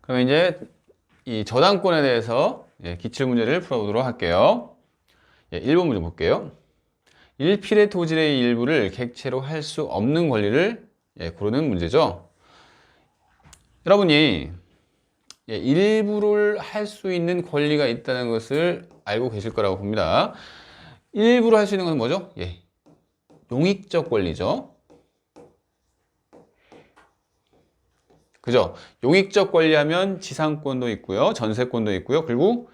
그러면 이제 이 저당권에 대해서 기출문제를 풀어보도록 할게요. 1번 문제 볼게요. 일필의 토지의 일부를 객체로 할 수 없는 권리를 고르는 문제죠. 여러분이 일부를 할 수 있는 권리가 있다는 것을 알고 계실 거라고 봅니다. 일부로 할 수 있는 것은 뭐죠? 용익적 권리죠. 그죠? 용익적 권리하면 지상권도 있고요, 전세권도 있고요, 그리고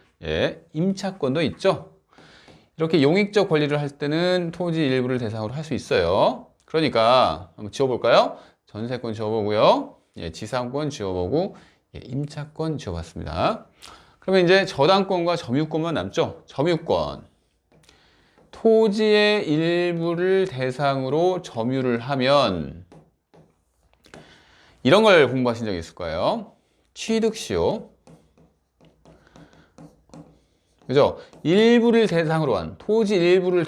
임차권도 있죠. 이렇게 용익적 권리를 할 때는 토지 일부를 대상으로 할 수 있어요. 그러니까 한번 지워볼까요? 전세권 지워보고요, 지상권 지워보고, 임차권 지워봤습니다. 그러면 이제 저당권과 점유권만 남죠. 점유권. 토지의 일부를 대상으로 점유를 하면 이런 걸 공부하신 적이 있을 거예요. 취득시효. 그죠? 일부를 대상으로 한, 토지 일부를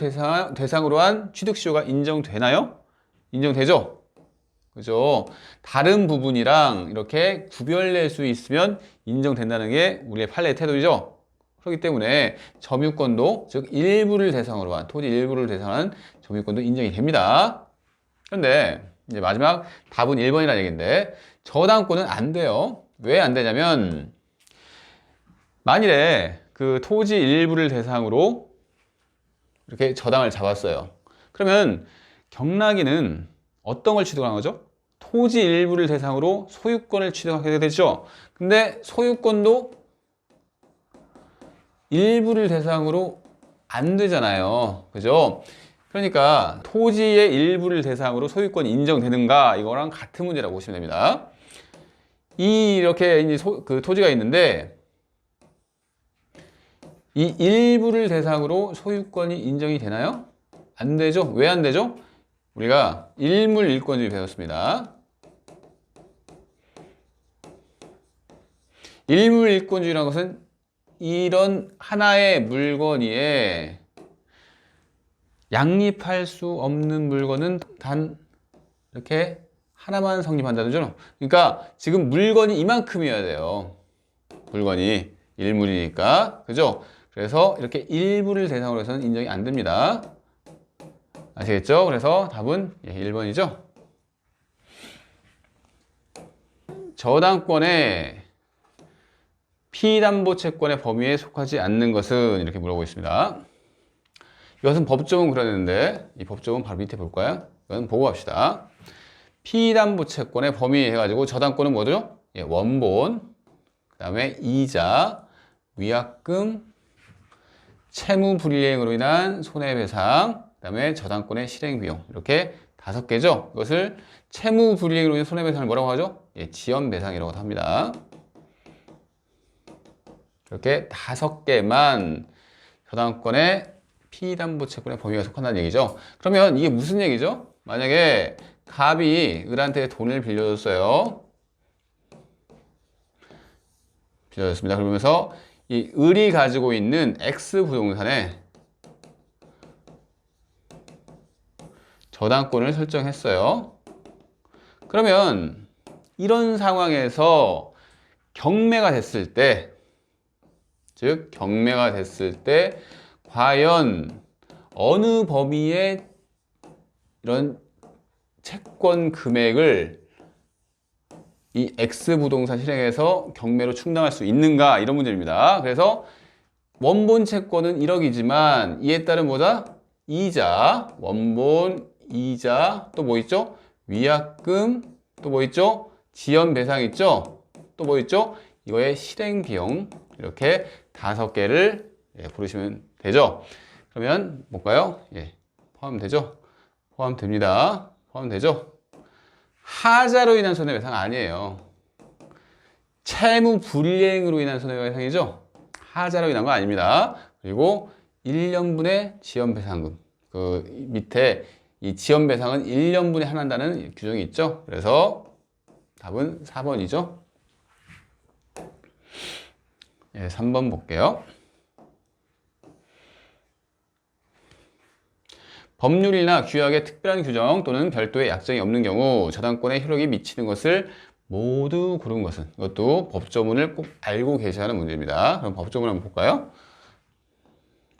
대상으로 한 취득시효가 인정되나요? 인정되죠? 그죠? 다른 부분이랑 이렇게 구별낼 수 있으면 인정된다는 게 우리의 판례의 태도이죠? 그렇기 때문에 점유권도, 즉 일부를 대상으로 한, 토지 일부를 대상으로 한 점유권도 인정이 됩니다. 그런데 이제 마지막 답은 1번이라는 얘기인데, 저당권은 안 돼요. 왜 안 되냐면, 만일에 그 토지 일부를 대상으로 이렇게 저당을 잡았어요. 그러면 경락이는 어떤 걸 취득한 거죠? 토지 일부를 대상으로 소유권을 취득하게 되죠. 근데 소유권도 일부를 대상으로 안 되잖아요. 그죠? 그러니까 토지의 일부를 대상으로 소유권이 인정되는가, 이거랑 같은 문제라고 보시면 됩니다. 이렇게 이제 그 토지가 있는데 이 일부를 대상으로 소유권이 인정이 되나요? 안 되죠? 왜 안 되죠? 우리가 일물일권주의 배웠습니다. 일물일권주의라는 것은 이런 하나의 물건 위에 양립할 수 없는 물건은 단 이렇게 하나만 성립한다는 거죠. 그러니까 지금 물건이 이만큼이어야 돼요. 물건이 일물이니까. 그죠? 그래서 이렇게 일부를 대상으로 해서는 인정이 안 됩니다. 아시겠죠? 그래서 답은 1번이죠. 저당권의 피담보 채권의 범위에 속하지 않는 것은, 이렇게 물어보고 있습니다. 이것은 법조문 그렸는데 이 법조문 바로 밑에 볼까요? 이건 보고 갑시다. 피담보 채권의 범위 해가지고 저당권은 뭐죠? 원본, 그 다음에 이자, 위약금, 채무 불이행으로 인한 손해배상, 그 다음에 저당권의 실행비용, 이렇게 5개죠. 이것을 채무 불이행으로 인한 손해배상을 뭐라고 하죠? 지연배상이라고 합니다. 이렇게 5개만 저당권의 피담보채권의 범위가 속한다는 얘기죠. 그러면 이게 무슨 얘기죠? 만약에 갑이 을한테 돈을 빌려줬어요. 빌려줬습니다. 그러면서 이 을이 가지고 있는 X 부동산에 저당권을 설정했어요. 그러면 이런 상황에서 경매가 됐을 때, 즉 경매가 됐을 때 과연 어느 범위의 이런 채권 금액을 이 X 부동산 실행해서 경매로 충당할 수 있는가, 이런 문제입니다. 그래서 원본 채권은 1억이지만 이에 따른 뭐다? 이자, 원본, 이자, 또 뭐 있죠? 위약금, 또 뭐 있죠? 지연 배상 있죠? 또 뭐 있죠? 이거의 실행 비용, 이렇게 5개를 고르시면 되죠. 그러면 뭘까요? 포함되죠? 포함됩니다. 포함되죠? 하자로 인한 손해배상 아니에요. 채무 불이행으로 인한 손해배상이죠? 하자로 인한 거 아닙니다. 그리고 1년분의 지연배상금. 그 밑에 이 지연배상은 1년분에 하나한다는 규정이 있죠? 그래서 답은 4번이죠? 3번 볼게요. 법률이나 규약의 특별한 규정 또는 별도의 약정이 없는 경우 저당권에 효력이 미치는 것을 모두 고른 것은, 이것도 법조문을 꼭 알고 계셔야 하는 문제입니다. 그럼 법조문 한번 볼까요?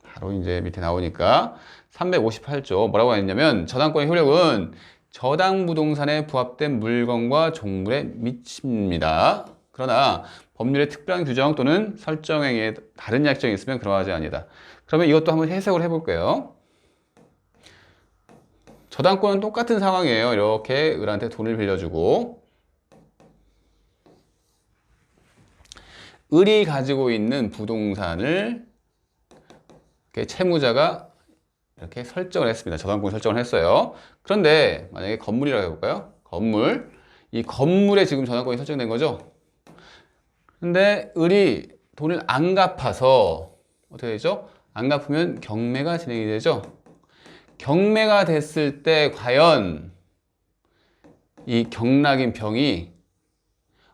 바로 이제 밑에 나오니까 358조 뭐라고 했냐면 저당권의 효력은 저당 부동산에 부합된 물건과 종물에 미칩니다. 그러나 법률의 특별한 규정 또는 설정행위에 다른 약정이 있으면 그러하지 아니다. 그러면 이것도 한번 해석을 해볼게요. 저당권은 똑같은 상황이에요. 이렇게 을한테 돈을 빌려주고 을이 가지고 있는 부동산을 이렇게 채무자가 이렇게 설정을 했습니다. 저당권 설정을 했어요. 그런데 만약에 건물이라고 해볼까요? 건물. 이 건물에 지금 저당권이 설정된 거죠. 근데 을이 돈을 안 갚아서 어떻게 되죠? 안 갚으면 경매가 진행이 되죠. 경매가 됐을 때 과연 이 경락인 병이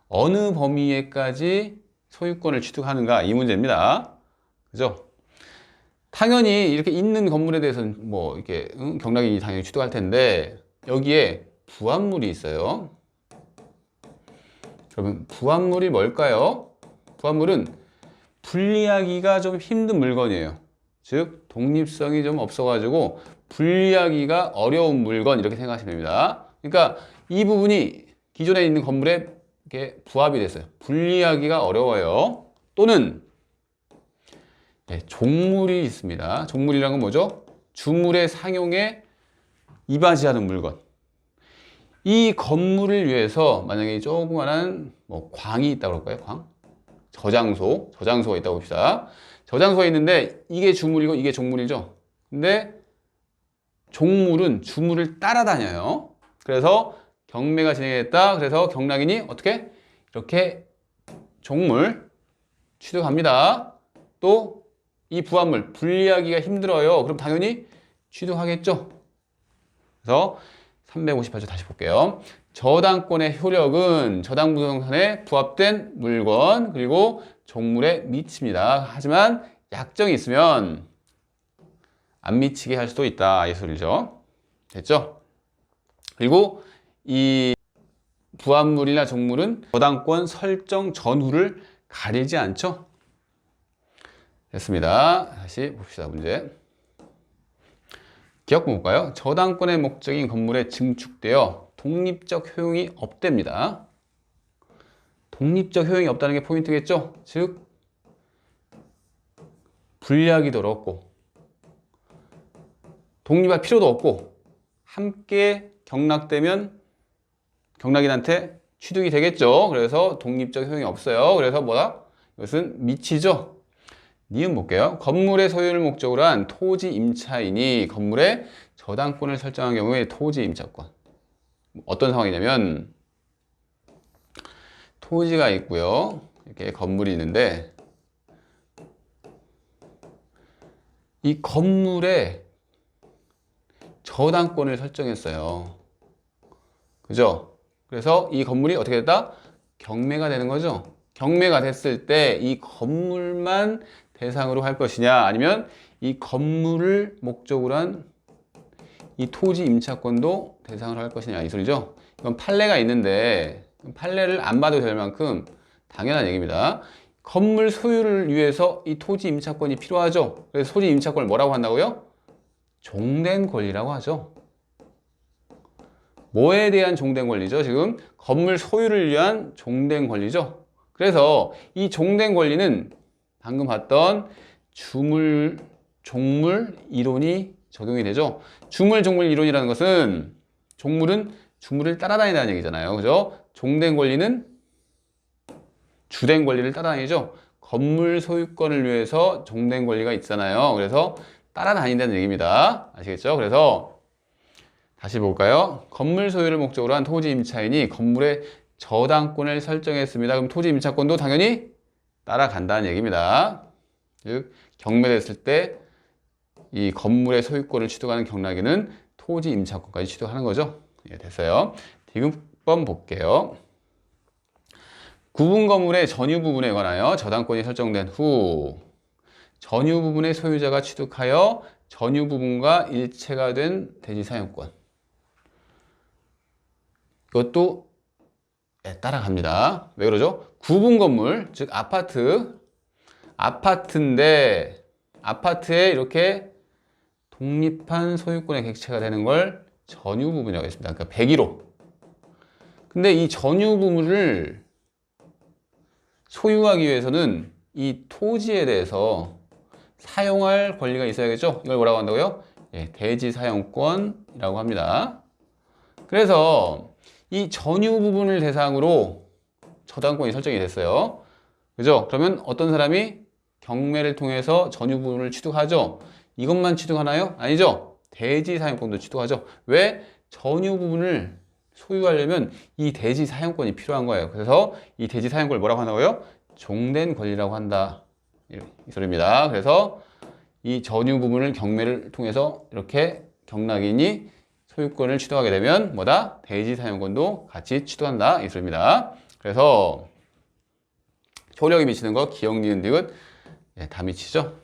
어느 범위에까지 소유권을 취득하는가, 이 문제입니다. 그죠? 당연히 이렇게 있는 건물에 대해서는 뭐 이렇게 경락인이 당연히 취득할 텐데 여기에 부합물이 있어요. 그러면 부합물이 뭘까요? 부합물은 분리하기가 좀 힘든 물건이에요. 즉 독립성이 좀 없어가지고 분리하기가 어려운 물건, 이렇게 생각하시면 됩니다. 그러니까 이 부분이 기존에 있는 건물에 이렇게 부합이 됐어요. 분리하기가 어려워요. 또는 종물이 있습니다. 종물이란 건 뭐죠? 주물의 상용에 이바지하는 물건. 이 건물을 위해서 만약에 조그만한 뭐 광이 있다고 그럴까요? 광? 저장소가 있다고 봅시다. 저장소가 있는데 이게 주물이고 이게 종물이죠. 근데 종물은 주물을 따라다녀요. 그래서 경매가 진행됐다. 그래서 경락인이 어떻게? 이렇게 종물 취득합니다. 또 이 부합물 분리하기가 힘들어요. 그럼 당연히 취득하겠죠. 그래서 358조 다시 볼게요. 저당권의 효력은 저당 부동산에 부합된 물건 그리고 종물에 미칩니다. 하지만 약정이 있으면 안 미치게 할 수도 있다, 이 소리죠. 됐죠? 그리고 이 부합물이나 종물은 저당권 설정 전후를 가리지 않죠? 됐습니다. 다시 봅시다, 문제. 기억 볼까요? 저당권의 목적인 건물에 증축되어 독립적 효용이 없답니다. 독립적 효용이 없다는 게 포인트겠죠? 즉 분리하기도 어렵고 독립할 필요도 없고 함께 경락되면 경락인한테 취득이 되겠죠. 그래서 독립적 효용이 없어요. 그래서 뭐다? 이것은 미치죠. 니은 볼게요. 건물의 소유를 목적으로 한 토지 임차인이 건물에 저당권을 설정한 경우에 토지 임차권. 어떤 상황이냐면 토지가 있고요. 이렇게 건물이 있는데 이 건물에 저당권을 설정했어요. 그죠? 그래서 이 건물이 어떻게 됐다? 경매가 되는 거죠. 경매가 됐을 때 이 건물만 대상으로 할 것이냐, 아니면 이 건물을 목적으로 한 이 토지 임차권도 대상으로 할 것이냐, 이 소리죠. 이건 판례가 있는데 판례를 안 봐도 될 만큼 당연한 얘기입니다. 건물 소유를 위해서 이 토지 임차권이 필요하죠. 그래서 토지 임차권을 뭐라고 한다고요? 종된 권리라고 하죠. 뭐에 대한 종된 권리죠? 지금 건물 소유를 위한 종된 권리죠. 그래서 이 종된 권리는 방금 봤던 주물, 종물 이론이 적용이 되죠. 주물, 종물 이론이라는 것은 종물은 주물을 따라다닌다는 얘기잖아요. 그죠? 종된 권리는 주된 권리를 따라다니죠. 건물 소유권을 위해서 종된 권리가 있잖아요. 그래서 따라다닌다는 얘기입니다. 아시겠죠? 그래서 다시 볼까요? 건물 소유를 목적으로 한 토지 임차인이 건물의 저당권을 설정했습니다. 그럼 토지 임차권도 당연히 따라간다는 얘기입니다. 즉 경매됐을 때 이 건물의 소유권을 취득하는 경락인은 토지 임차권까지 취득하는 거죠. 예, 됐어요. 디귿번 볼게요. 구분 건물의 전유 부분에 관하여 저당권이 설정된 후 전유 부분의 소유자가 취득하여 전유 부분과 일체가 된 대지 사용권. 이것도 따라갑니다. 왜 그러죠? 구분 건물, 즉 아파트인데 아파트에 이렇게 독립한 소유권의 객체가 되는 걸 전유 부분이라고 했습니다. 그러니까 101호. 근데 이 전유 부분을 소유하기 위해서는 이 토지에 대해서 사용할 권리가 있어야겠죠? 이걸 뭐라고 한다고요? 대지 사용권이라고 합니다. 그래서 이 전유 부분을 대상으로 저당권이 설정이 됐어요. 그죠? 그러면 어떤 사람이 경매를 통해서 전유 부분을 취득하죠? 이것만 취득하나요? 아니죠? 대지 사용권도 취득하죠. 왜? 전유 부분을 소유하려면 이 대지 사용권이 필요한 거예요. 그래서 이 대지 사용권을 뭐라고 한다고요? 종된 권리라고 한다. 이 소리입니다. 그래서 이 전유 부분을 경매를 통해서 이렇게 경락인이 소유권을 취득하게 되면 뭐다? 대지 사용권도 같이 취득한다. 이 소리입니다. 그래서 효력이 미치는 거 기억, 니은, 디귿 다 미치죠.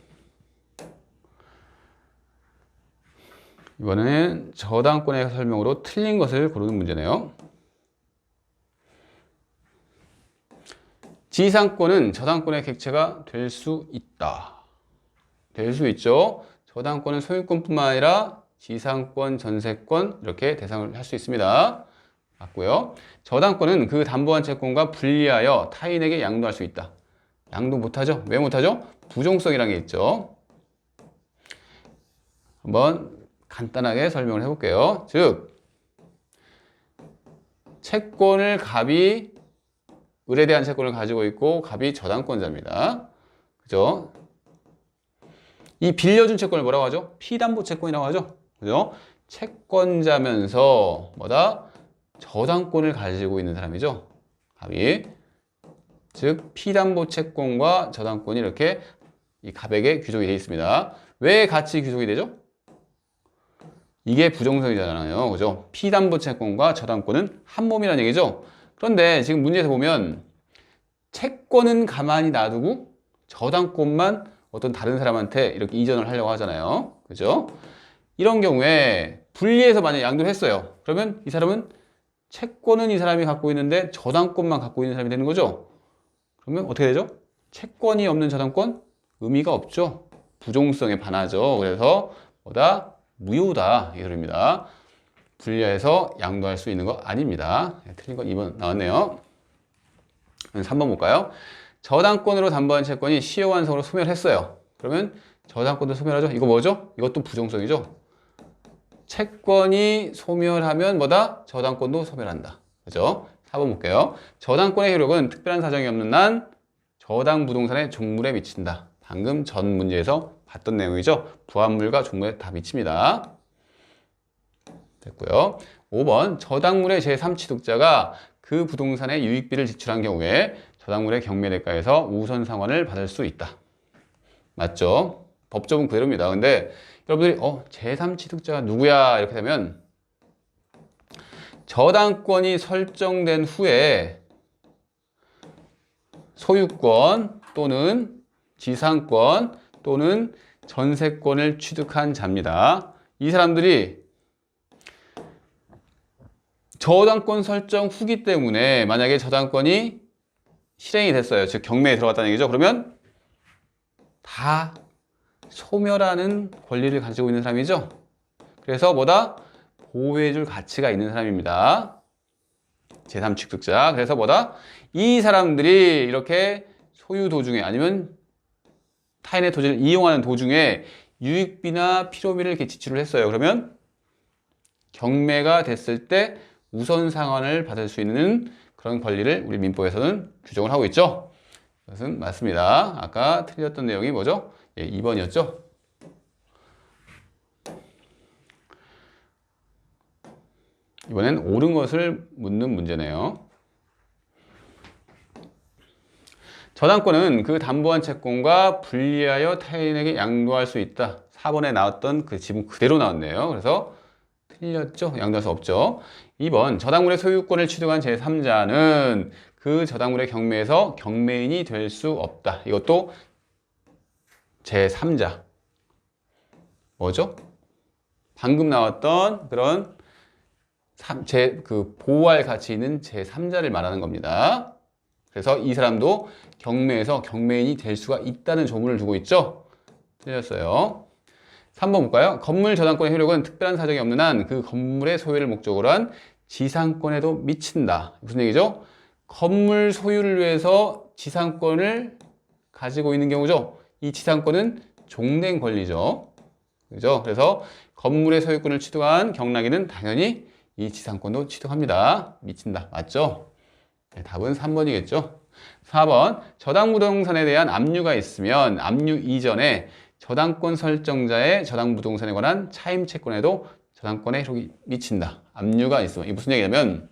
이번에는 저당권의 설명으로 틀린 것을 고르는 문제네요. 지상권은 저당권의 객체가 될 수 있다. 될 수 있죠. 저당권은 소유권뿐만 아니라 지상권, 전세권 이렇게 대상을 할 수 있습니다. 맞고요. 저당권은 그 담보한 채권과 분리하여 타인에게 양도할 수 있다. 양도 못하죠? 왜 못하죠? 부종성이라는 게 있죠. 한번 간단하게 설명을 해볼게요. 즉, 채권을 갑이 을에 대한 채권을 가지고 있고 갑이 저당권자입니다. 그죠? 이 빌려준 채권을 뭐라고 하죠? 피담보 채권이라고 하죠. 그죠? 채권자면서 뭐다? 저당권을 가지고 있는 사람이죠. 갑이. 즉 피담보 채권과 저당권이 이렇게 이 갑에게 귀속이 되어 있습니다. 왜 같이 귀속이 되죠? 이게 부정성이잖아요. 그죠? 피담보 채권과 저당권은 한 몸이라는 얘기죠. 그런데 지금 문제에서 보면 채권은 가만히 놔두고 저당권만 어떤 다른 사람한테 이렇게 이전을 하려고 하잖아요. 그죠? 이런 경우에 분리해서 만약 양도를 했어요. 그러면 이 사람은 채권은 이 사람이 갖고 있는데 저당권만 갖고 있는 사람이 되는 거죠. 그러면 어떻게 되죠? 채권이 없는 저당권? 의미가 없죠. 부종성에 반하죠. 그래서 뭐다? 무효다. 이 소리입니다. 분리해서 양도할 수 있는 거 아닙니다. 틀린 건 2번 나왔네요. 3번 볼까요? 저당권으로 담보한 채권이 시효완성으로 소멸했어요. 그러면 저당권도 소멸하죠. 이거 뭐죠? 이것도 부종성이죠. 채권이 소멸하면 뭐다? 저당권도 소멸한다. 그죠? 4번 볼게요. 저당권의 효력은 특별한 사정이 없는 한 저당 부동산의 종물에 미친다. 방금 전 문제에서 봤던 내용이죠. 부합물과 종물에 다 미칩니다. 됐고요. 5번 저당물의 제3취득자가 그 부동산의 유익비를 지출한 경우에 저당물의 경매대가에서 우선 상환을 받을 수 있다. 맞죠? 법조문 그대로입니다. 근데 여러분들이 제3취득자가 누구야? 이렇게 되면 저당권이 설정된 후에 소유권 또는 지상권 또는 전세권을 취득한 자입니다. 이 사람들이 저당권 설정 후기 때문에 만약에 저당권이 실행이 됐어요. 즉 경매에 들어갔다는 얘기죠. 그러면 다 소멸하는 권리를 가지고 있는 사람이죠. 그래서 뭐다? 보호해줄 가치가 있는 사람입니다. 제3취득자. 그래서 뭐다? 이 사람들이 이렇게 소유 도중에 아니면 타인의 토지를 이용하는 도중에 유익비나 필요비를 이렇게 지출을 했어요. 그러면 경매가 됐을 때 우선 상환을 받을 수 있는 그런 권리를 우리 민법에서는 규정을 하고 있죠. 그것은 맞습니다. 아까 틀렸던 내용이 뭐죠? 2번이었죠. 이번엔 옳은 것을 묻는 문제네요. 저당권은 그 담보한 채권과 분리하여 타인에게 양도할 수 있다. 4번에 나왔던 그 지문 그대로 나왔네요. 그래서 틀렸죠? 양도할 수 없죠. 2번 저당물의 소유권을 취득한 제3자는 그 저당물의 경매에서 경매인이 될 수 없다. 이것도 제3자. 뭐죠? 방금 나왔던 그런 보호할 가치 있는 제3자를 말하는 겁니다. 그래서 이 사람도 경매에서 경매인이 될 수가 있다는 조문을 두고 있죠. 틀렸어요. 3번 볼까요? 건물 저당권의 효력은 특별한 사정이 없는 한 그 건물의 소유를 목적으로 한 지상권에도 미친다. 무슨 얘기죠? 건물 소유를 위해서 지상권을 가지고 있는 경우죠. 이 지상권은 종된 권리죠. 그죠? 그래서 건물의 소유권을 취득한 경락인은 당연히 이 지상권도 취득합니다. 미친다. 맞죠? 네, 답은 3번이겠죠. 4번 저당부동산에 대한 압류가 있으면 압류 이전에 저당권 설정자의 저당부동산에 관한 차임채권에도 저당권의 효력이 미친다. 압류가 있으면 이게 무슨 얘기냐면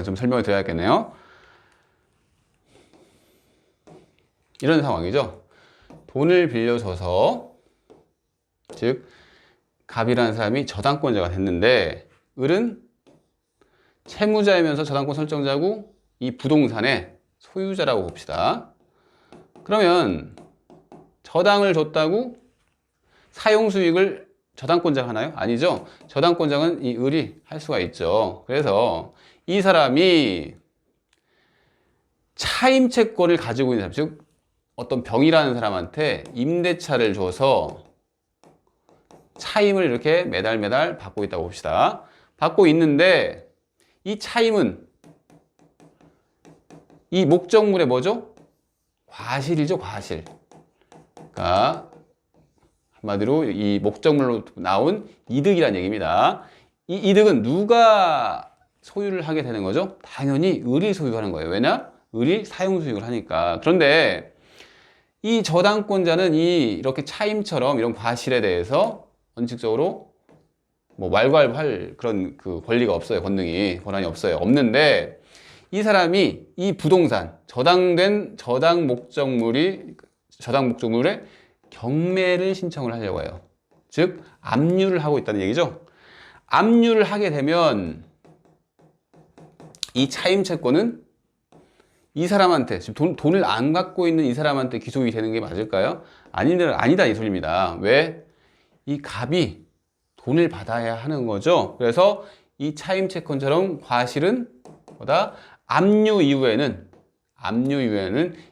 좀 설명을 드려야겠네요. 이런 상황이죠. 돈을 빌려줘서 즉 갑이라는 사람이 저당권자가 됐는데 을은 채무자이면서 저당권 설정자고 이 부동산의 소유자라고 봅시다. 그러면 저당을 줬다고 사용수익을 저당권자가 하나요? 아니죠. 저당권자는 이 을이 할 수가 있죠. 그래서 이 사람이 차임채권을 가지고 있는 사람, 즉 어떤 병이라는 사람한테 임대차를 줘서 차임을 이렇게 매달 받고 있다고 봅시다. 받고 있는데 이 차임은 이 목적물의 뭐죠? 과실이죠, 과실. 그러니까 한마디로 이 목적물로 나온 이득이란 얘기입니다. 이 이득은 누가 소유를 하게 되는 거죠? 당연히 을이 소유하는 거예요. 왜냐? 을이 사용수익을 하니까. 그런데 이 저당권자는 이렇게 차임처럼 이런 과실에 대해서 원칙적으로 뭐 왈가왈부할 그런 그 권리가 없어요. 권한이 없어요. 없는데 이 사람이 이 부동산 저당 목적물의 경매를 신청을 하려고 해요. 즉 압류를 하고 있다는 얘기죠. 압류를 하게 되면 이 차임채권은 이 사람한테 지금 돈을 안 갖고 있는 이 사람한테 귀속이 되는 게 맞을까요? 아니다 이 소리입니다. 왜? 이 갑이 돈을 받아야 하는 거죠. 그래서 이 차임채권처럼 과실은 보다 압류 이후에는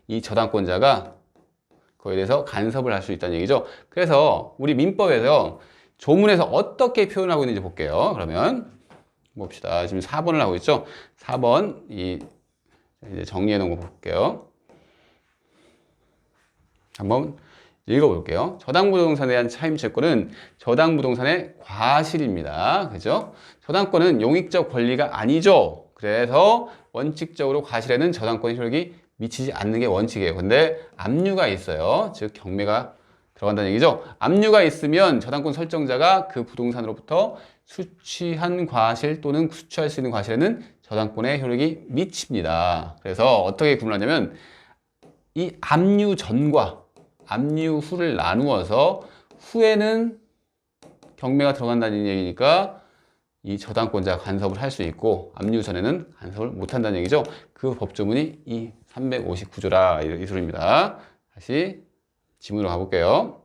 이 저당권자가 그거에 대해서 간섭을 할 수 있다는 얘기죠. 그래서 우리 민법에서 조문에서 어떻게 표현하고 있는지 볼게요. 그러면 봅시다. 지금 4번을 하고 있죠. 4번 이제 정리해 놓은 거 볼게요. 한번 읽어볼게요. 저당부동산에 대한 차임채권은 저당부동산의 과실입니다. 그죠? 저당권은 용익적 권리가 아니죠. 그래서 원칙적으로 과실에는 저당권의 효력이 미치지 않는 게 원칙이에요. 근데 압류가 있어요. 즉 경매가 들어간다는 얘기죠. 압류가 있으면 저당권 설정자가 그 부동산으로부터 수취한 과실 또는 수취할 수 있는 과실에는 저당권의 효력이 미칩니다. 그래서 어떻게 구분하냐면 이 압류 전과 압류 후를 나누어서 후에는 경매가 들어간다는 얘기니까 이 저당권자가 간섭을 할 수 있고 압류 전에는 간섭을 못한다는 얘기죠. 그 법조문이 이 359조라 이 소리입니다. 다시 지문으로 가볼게요.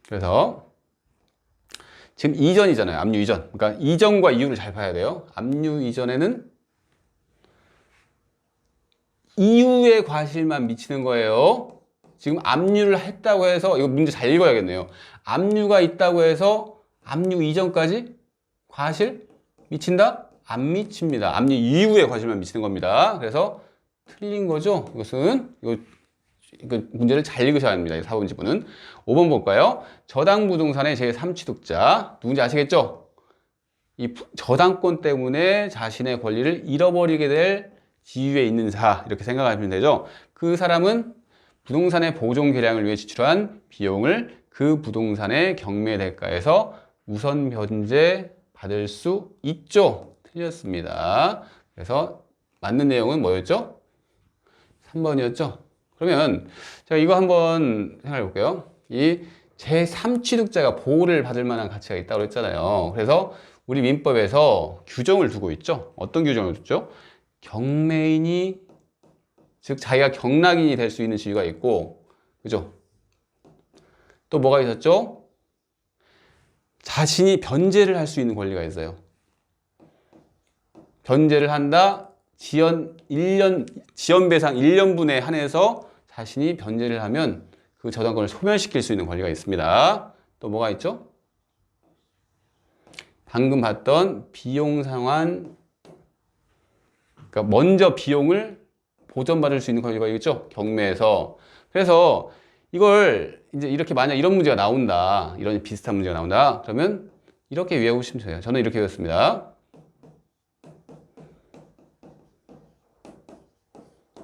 그래서 지금 이전이잖아요. 압류 이전. 그러니까 이전과 이후를 잘 봐야 돼요. 압류 이전에는 이후의 과실만 미치는 거예요. 지금 압류를 했다고 해서 이거 문제 잘 읽어야겠네요. 압류가 있다고 해서 압류 이전까지 과실 미친다? 안 미칩니다. 압류 이후의 과실만 미치는 겁니다. 그래서 틀린 거죠. 이거 문제를 잘 읽으셔야 합니다. 4번 지문은. 5번 볼까요? 저당부동산의 제3취득자 누군지 아시겠죠? 이 저당권 때문에 자신의 권리를 잃어버리게 될 지위에 있는 자 이렇게 생각하시면 되죠. 그 사람은 부동산의 보존 개량을 위해 지출한 비용을 그 부동산의 경매 대가에서 우선 변제 받을 수 있죠. 틀렸습니다. 그래서 맞는 내용은 뭐였죠? 3번이었죠. 그러면 제가 이거 한번 생각해 볼게요. 이 제3취득자가 보호를 받을 만한 가치가 있다고 했잖아요. 그래서 우리 민법에서 규정을 두고 있죠. 어떤 규정을 두죠? 경매인이 즉 자기가 경락인이 될 수 있는 지위가 있고, 그죠? 또 뭐가 있었죠? 자신이 변제를 할 수 있는 권리가 있어요. 변제를 한다. 지연 배상 1년분에 한해서 자신이 변제를 하면 그 저당권을 소멸시킬 수 있는 권리가 있습니다. 또 뭐가 있죠? 방금 봤던 비용 상환, 그러니까 먼저 비용을 보전받을 수 있는 권리가 있죠? 경매에서. 그래서 이걸 이제 이렇게 만약 이런 문제가 나온다, 이런 비슷한 문제가 나온다, 그러면 이렇게 외우시면 돼요. 저는 이렇게 외웠습니다.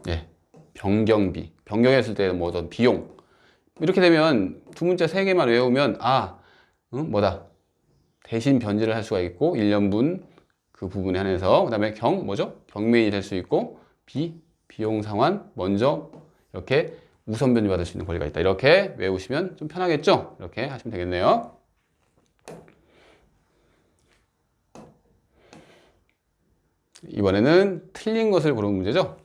예, 변경비, 변경했을 때 뭐 어떤 비용, 이렇게 되면 두 문자 세 개만 외우면 뭐다, 대신 변제를 할 수가 있고 1년분 그 부분에 한해서, 그 다음에 뭐죠? 경매인이 될 수 있고, 비용 상환 먼저 이렇게 우선 변제받을 수 있는 권리가 있다. 이렇게 외우시면 좀 편하겠죠? 이렇게 하시면 되겠네요. 이번에는 틀린 것을 고르는 문제죠.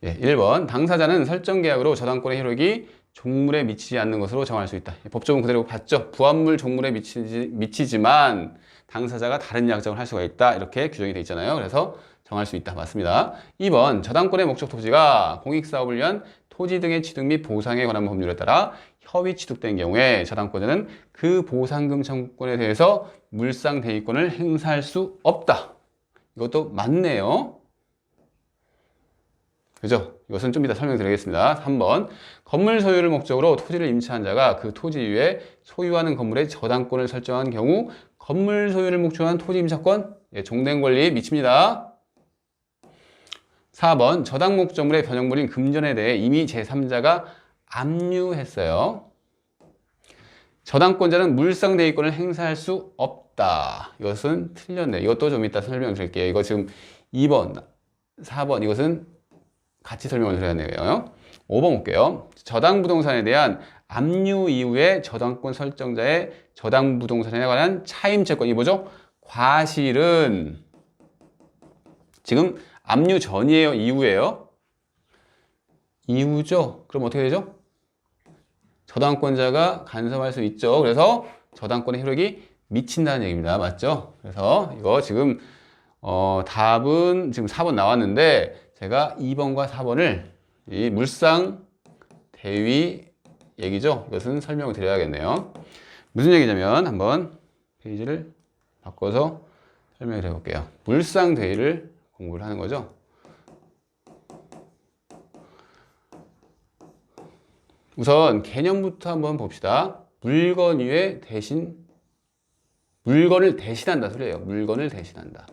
예, 1번. 당사자는 설정 계약으로 저당권의 효력이 종물에 미치지 않는 것으로 정할 수 있다. 법조문 그대로 봤죠? 부합물 종물에 미치지만 당사자가 다른 약정을 할 수가 있다. 이렇게 규정이 되어 있잖아요. 그래서 정할 수 있다. 맞습니다. 2번. 저당권의 목적 토지가 공익사업을 위한 토지 등의 취득 및 보상에 관한 법률에 따라 협의 취득된 경우에 저당권자는 그 보상금 청구권에 대해서 물상 대위권을 행사할 수 없다. 이것도 맞네요. 그죠? 이것은 좀 이따 설명드리겠습니다. 3번. 건물 소유를 목적으로 토지를 임차한 자가 그 토지 위에 소유하는 건물의 저당권을 설정한 경우 건물 소유를 목적으로 한 토지 임차권, 종된 권리에 미칩니다. 4번. 저당 목적물의 변형물인 금전에 대해 이미 제3자가 압류했어요. 저당권자는 물상대위권을 행사할 수 없다. 이것은 틀렸네. 이것도 좀 이따 설명드릴게요. 이거 지금 2번, 4번 이것은 같이 설명을 드려야 되네요. 5번 볼게요. 저당 부동산에 대한 압류 이후에 저당권 설정자의 저당 부동산에 관한 차임채권이 뭐죠? 과실은 지금 압류 전이에요? 이후에요? 이후죠? 그럼 어떻게 되죠? 저당권자가 간섭할 수 있죠. 그래서 저당권의 효력이 미친다는 얘기입니다. 맞죠? 그래서 이거 지금 답은 지금 4번 나왔는데 제가 2번과 4번을 이 물상 대위 얘기죠. 이것은 설명을 드려야겠네요. 무슨 얘기냐면 한번 페이지를 바꿔서 설명을 해볼게요. 물상 대위를 공부를 하는 거죠. 우선 개념부터 한번 봅시다. 물건 위에 물건을 대신한다 소리예요. 물건을 대신한다.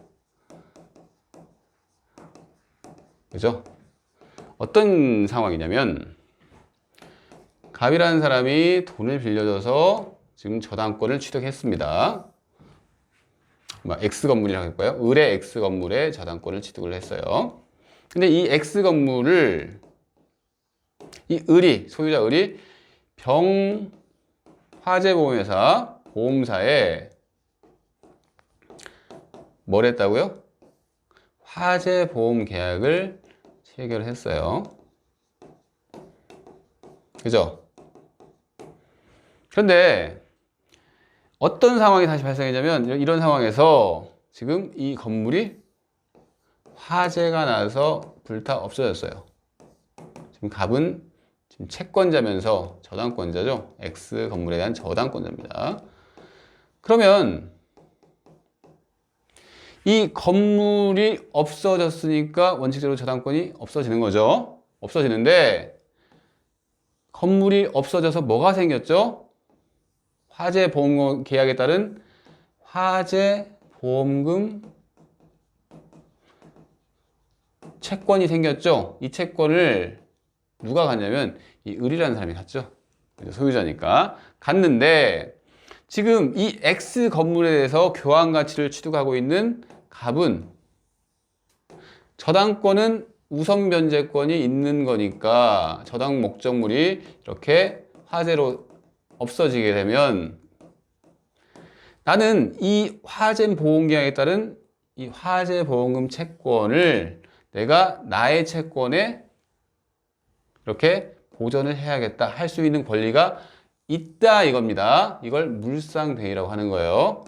그죠? 어떤 상황이냐면 갑이라는 사람이 돈을 빌려줘서 지금 저당권을 취득했습니다. X 건물이라고 할까요? 을의 X 건물에 저당권을 취득을 했어요. 근데 이 X 건물을 소유자 을이 화재보험회사 보험사에 뭘 했다고요? 화재보험 계약을 체결했어요. 그죠? 그런데 어떤 상황이 다시 발생했냐면 이런 상황에서 지금 이 건물이 화재가 나서 불타 없어졌어요. 지금 갑은 지금 채권자면서 저당권자죠. X 건물에 대한 저당권자입니다. 그러면 이 건물이 없어졌으니까 원칙적으로 저당권이 없어지는 거죠. 없어지는데 건물이 없어져서 뭐가 생겼죠? 화재보험 계약에 따른 화재보험금 채권이 생겼죠. 이 채권을 누가 갖냐면 이 을이라는 사람이 갖죠. 소유자니까 갔는데 지금 이 X 건물에 대해서 교환 가치를 취득하고 있는 갑은 저당권은 우선 변제권이 있는 거니까 저당 목적물이 이렇게 화재로 없어지게 되면 나는 이 화재 보험 계약에 따른 이 화재 보험금 채권을 내가 나의 채권에 이렇게 보전을 해야겠다 할 수 있는 권리가 있다 이겁니다. 이걸 물상대위라고 하는 거예요.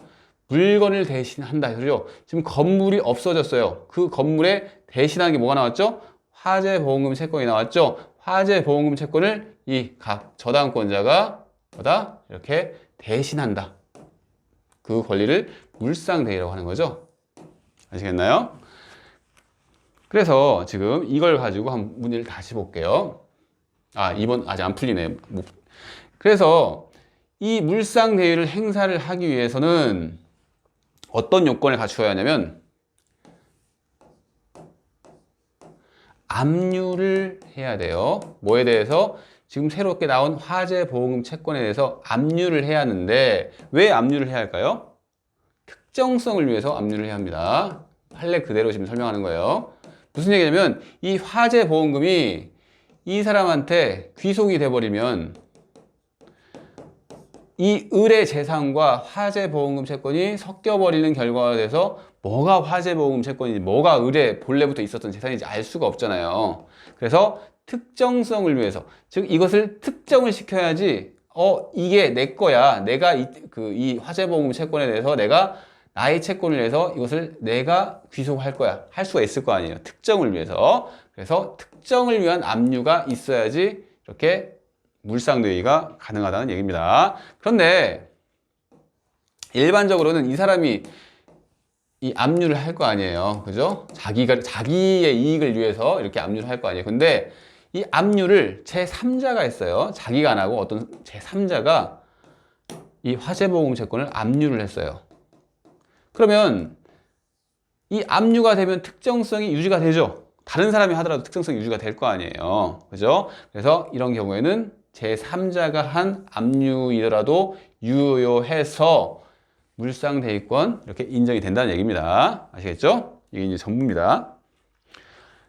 물건을 대신한다. 그죠? 지금 건물이 없어졌어요. 그 건물에 대신하는 게 뭐가 나왔죠? 화재보험금 채권이 나왔죠? 화재보험금 채권을 이 각 저당권자가 뭐다? 이렇게 대신한다. 그 권리를 물상대위라고 하는 거죠. 아시겠나요? 그래서 지금 이걸 가지고 한 문제를 다시 볼게요. 아, 2번 아직 안 풀리네. 그래서 이 물상대위를 행사를 하기 위해서는 어떤 요건을 갖추어야 하냐면 압류를 해야 돼요. 뭐에 대해서? 지금 새롭게 나온 화재보험금 채권에 대해서 압류를 해야 하는데 왜 압류를 해야 할까요? 특정성을 위해서 압류를 해야 합니다. 판례 그대로 지금 설명하는 거예요. 무슨 얘기냐면 이 화재보험금이 이 사람한테 귀속이 돼버리면 이 을의 재산과 화재보험금 채권이 섞여버리는 결과가 돼서 뭐가 화재보험금 채권인지 뭐가 을의 본래부터 있었던 재산인지 알 수가 없잖아요. 그래서 특정성을 위해서, 즉 이것을 특정을 시켜야지 이게 내 거야. 내가 이 화재보험금 채권에 대해서 내가 나의 채권을 내서 이것을 내가 귀속할 거야. 할 수가 있을 거 아니에요. 특정을 위해서. 그래서 특정을 위한 압류가 있어야지 이렇게 물상대위가 가능하다는 얘기입니다. 그런데 일반적으로는 이 사람이 이 압류를 할 거 아니에요. 그죠? 자기의 이익을 위해서 이렇게 압류를 할 거 아니에요. 근데 이 압류를 제3자가 했어요. 자기가 안 하고 어떤 제3자가 이 화재보험 채권을 압류를 했어요. 그러면 이 압류가 되면 특정성이 유지가 되죠. 다른 사람이 하더라도 특정성이 유지가 될 거 아니에요. 그죠? 그래서 이런 경우에는 제3자가 한 압류이더라도 유효해서 물상대위권 이렇게 인정이 된다는 얘기입니다. 아시겠죠? 이게 이제 전부입니다.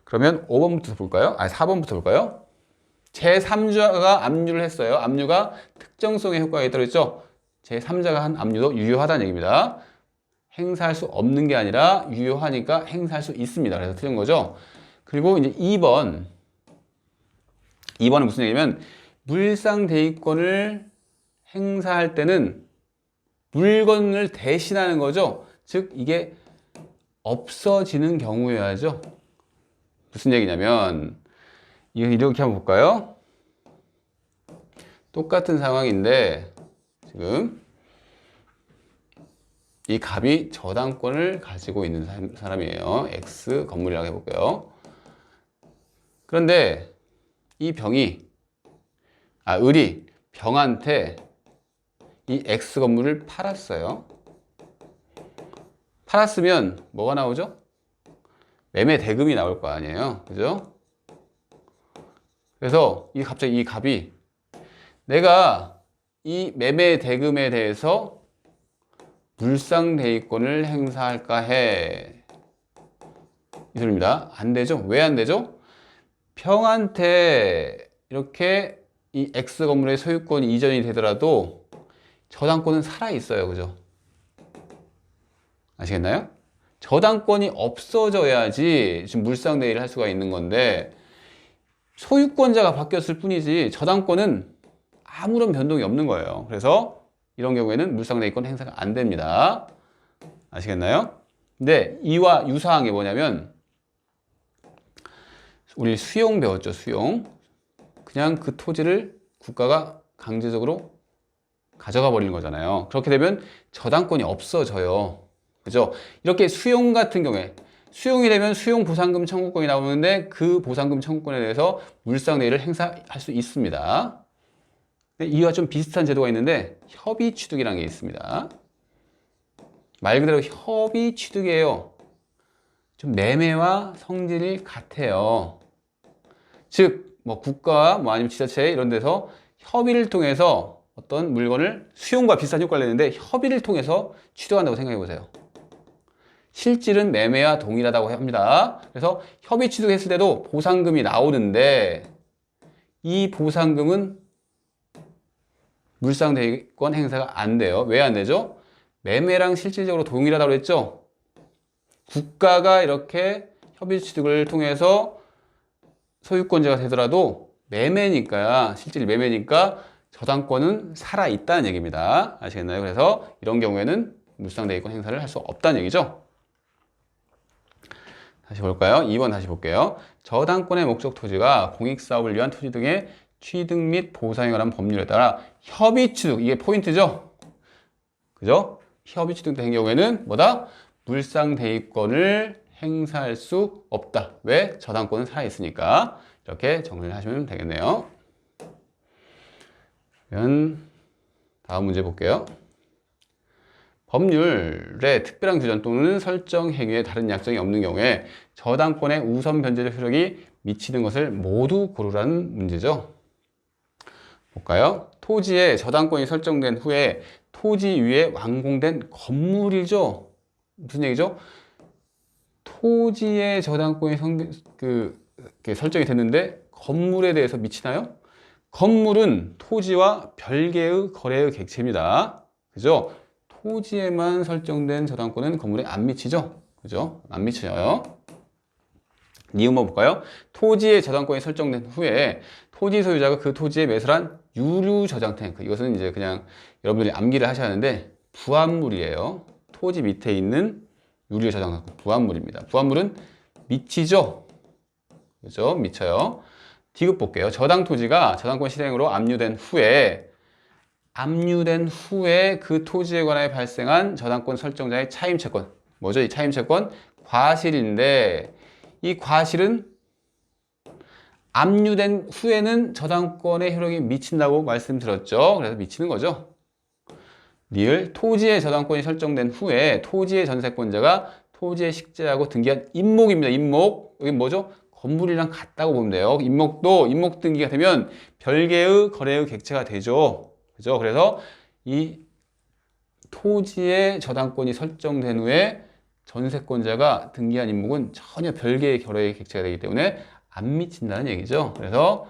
그러면 5번부터 볼까요? 4번부터 볼까요? 제3자가 압류를 했어요. 압류가 특정성의 효과가 있다고 했죠? 제3자가 한 압류도 유효하다는 얘기입니다. 행사할 수 없는 게 아니라 유효하니까 행사할 수 있습니다. 그래서 틀린 거죠. 그리고 이제 2번은 무슨 얘기냐면 물상대위권을 행사할 때는 물건을 대신하는 거죠. 즉 이게 없어지는 경우여야죠. 무슨 얘기냐면 이렇게 한번 볼까요? 똑같은 상황인데 지금 이 갑이 저당권을 가지고 있는 사람이에요. X 건물이라고 해볼게요. 그런데 이 을이 병한테 이 X 건물을 팔았어요. 팔았으면 뭐가 나오죠? 매매 대금이 나올 거 아니에요. 그죠? 그래서 갑자기 이 갑이 내가 이 매매 대금에 대해서 물상대위권을 행사할까 해. 이 소리입니다. 안 되죠? 왜 안 되죠? 병한테 이렇게 이 X 건물의 소유권이 이전이 되더라도 저당권은 살아있어요. 그죠? 아시겠나요? 저당권이 없어져야지 지금 물상대위를 할 수가 있는 건데 소유권자가 바뀌었을 뿐이지 저당권은 아무런 변동이 없는 거예요. 그래서 이런 경우에는 물상대위권 행사가 안 됩니다. 아시겠나요? 근데 이와 유사한 게 뭐냐면 우리 수용 배웠죠. 수용. 그냥 그 토지를 국가가 강제적으로 가져가 버리는 거잖아요. 그렇게 되면 저당권이 없어져요. 그죠? 이렇게 수용 같은 경우에 수용이 되면 수용 보상금 청구권이 나오는데 그 보상금 청구권에 대해서 물상대위를 행사할 수 있습니다. 이와 좀 비슷한 제도가 있는데 협의 취득이라는 게 있습니다. 말 그대로 협의 취득이에요. 좀 매매와 성질이 같아요. 즉, 국가, 아니면 지자체 이런 데서 협의를 통해서 어떤 물건을 수용과 비슷한 효과를 내는데 협의를 통해서 취득한다고 생각해 보세요. 실질은 매매와 동일하다고 합니다. 그래서 협의 취득했을 때도 보상금이 나오는데 이 보상금은 물상대위권 행사가 안 돼요. 왜 안 되죠? 매매랑 실질적으로 동일하다고 했죠? 국가가 이렇게 협의 취득을 통해서 소유권자가 되더라도 매매니까, 실질 매매니까 저당권은 살아있다는 얘기입니다. 아시겠나요? 그래서 이런 경우에는 물상대위권 행사를 할 수 없다는 얘기죠. 다시 볼까요? 2번 다시 볼게요. 저당권의 목적 토지가 공익사업을 위한 토지 등의 취득 및 보상에 관한 법률에 따라 협의 취득, 이게 포인트죠? 그죠? 협의 취득된 경우에는 뭐다? 물상대위권을 행사할 수 없다. 왜? 저당권은 살아있으니까. 이렇게 정리를 하시면 되겠네요. 그러면 다음 문제 볼게요. 법률의 특별한 규정 또는 설정 행위에 다른 약정이 없는 경우에 저당권의 우선 변제적 효력이 미치는 것을 모두 고르라는 문제죠. 볼까요? 토지에 저당권이 설정된 후에 토지 위에 완공된 건물이죠. 무슨 얘기죠? 토지에 저당권이 설정이 됐는데 건물에 대해서 미치나요? 건물은 토지와 별개의 거래의 객체입니다. 그죠? 토지에만 설정된 저당권은 건물에 안 미치죠? 그죠? 안 미쳐요. 니은번 볼까요? 토지의 저당권이 설정된 후에 토지 소유자가 그 토지에 매설한 유류 저장 탱크. 이것은 이제 그냥 여러분들이 암기를 하셔야 하는데 부합물이에요. 토지 밑에 있는 유류 저장 탱크. 부합물입니다. 부합물은 미치죠? 그죠? 미쳐요. 디귿 볼게요. 저당 토지가 저당권 실행으로 압류된 후에 그 토지에 관하여 발생한 저당권 설정자의 차임채권. 뭐죠? 이 차임채권? 과실인데 이 과실은 압류된 후에는 저당권의 효력이 미친다고 말씀드렸죠. 그래서 미치는 거죠. 리을 토지의 저당권이 설정된 후에 토지의 전세권자가 토지의 식재하고 등기한 임목입니다. 임목. 여기 뭐죠? 건물이랑 같다고 보면 돼요. 임목도 임목 등기가 되면 별개의 거래의 객체가 되죠. 그죠? 그래서 이 토지의 저당권이 설정된 후에 전세권자가 등기한 임목은 전혀 별개의 거래의 객체가 되기 때문에 안 미친다는 얘기죠. 그래서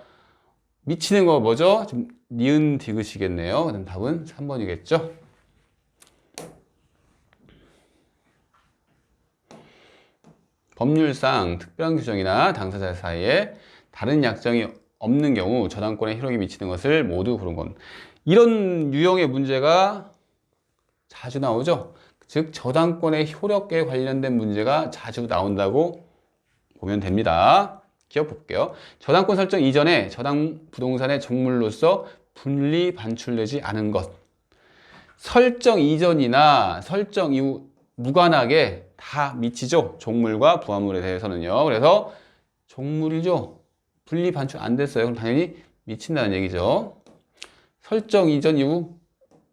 미치는 거 뭐죠? 좀 니은 디귿이겠네요. 그럼 답은 3번이겠죠. 법률상 특별한 규정이나 당사자 사이에 다른 약정이 없는 경우 저당권에 효력이 미치는 것을 모두 고른 건. 이런 유형의 문제가 자주 나오죠. 즉 저당권의 효력에 관련된 문제가 자주 나온다고 보면 됩니다. 기억 볼게요. 저당권 설정 이전에 저당 부동산의 종물로서 분리 반출되지 않은 것. 설정 이전이나 설정 이후 무관하게 다 미치죠. 종물과 부합물에 대해서는요. 그래서 종물이죠. 분리 반출 안 됐어요. 그럼 당연히 미친다는 얘기죠. 설정 이전 이후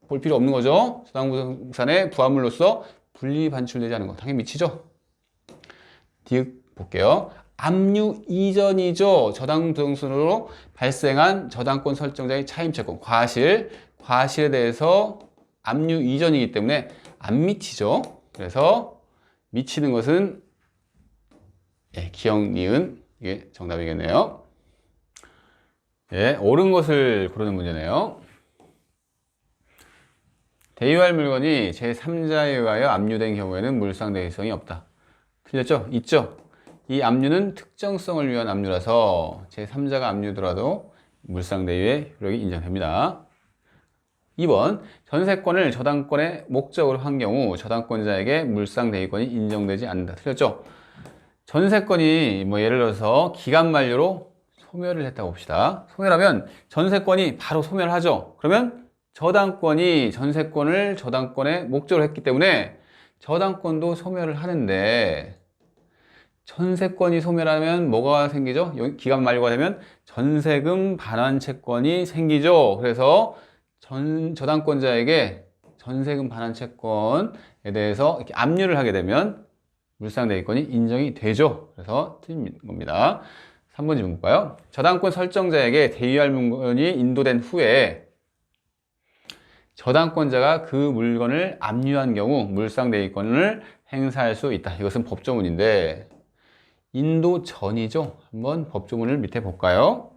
볼 필요 없는 거죠. 저당 부동산의 부합물로서 분리 반출되지 않은 것. 당연히 미치죠. 디귿 볼게요. 압류 이전이죠. 저당 부동산으로 발생한 저당권 설정자의 차임채권, 과실에 대해서 압류 이전이기 때문에 안 미치죠. 그래서 미치는 것은 기억, 니은 이게 정답이겠네요. 옳은 것을 고르는 문제네요. 대유할 물건이 제3자에 의하여 압류된 경우에는 물상대위성이 없다. 틀렸죠? 있죠? 이 압류는 특정성을 위한 압류라서 제3자가 압류더라도 물상대위의 효력이 인정됩니다. 2번, 전세권을 저당권의 목적으로 한 경우 저당권자에게 물상대위권이 인정되지 않는다. 틀렸죠? 전세권이 예를 들어서 기간 만료로 소멸을 했다고 봅시다. 소멸하면 전세권이 바로 소멸하죠. 그러면 저당권이 전세권을 저당권의 목적으로 했기 때문에 저당권도 소멸을 하는데 전세권이 소멸하면 뭐가 생기죠? 기간 만료가 되면 전세금 반환 채권이 생기죠. 그래서 저당권자에게 전세금 반환 채권에 대해서 이렇게 압류를 하게 되면 물상대위권이 인정이 되죠. 그래서 틀린 겁니다. 3번 질문 볼까요? 저당권 설정자에게 대유할 물건이 인도된 후에 저당권자가 그 물건을 압류한 경우 물상대위권을 행사할 수 있다. 이것은 법조문인데 인도 전이죠. 한번 법조문을 밑에 볼까요?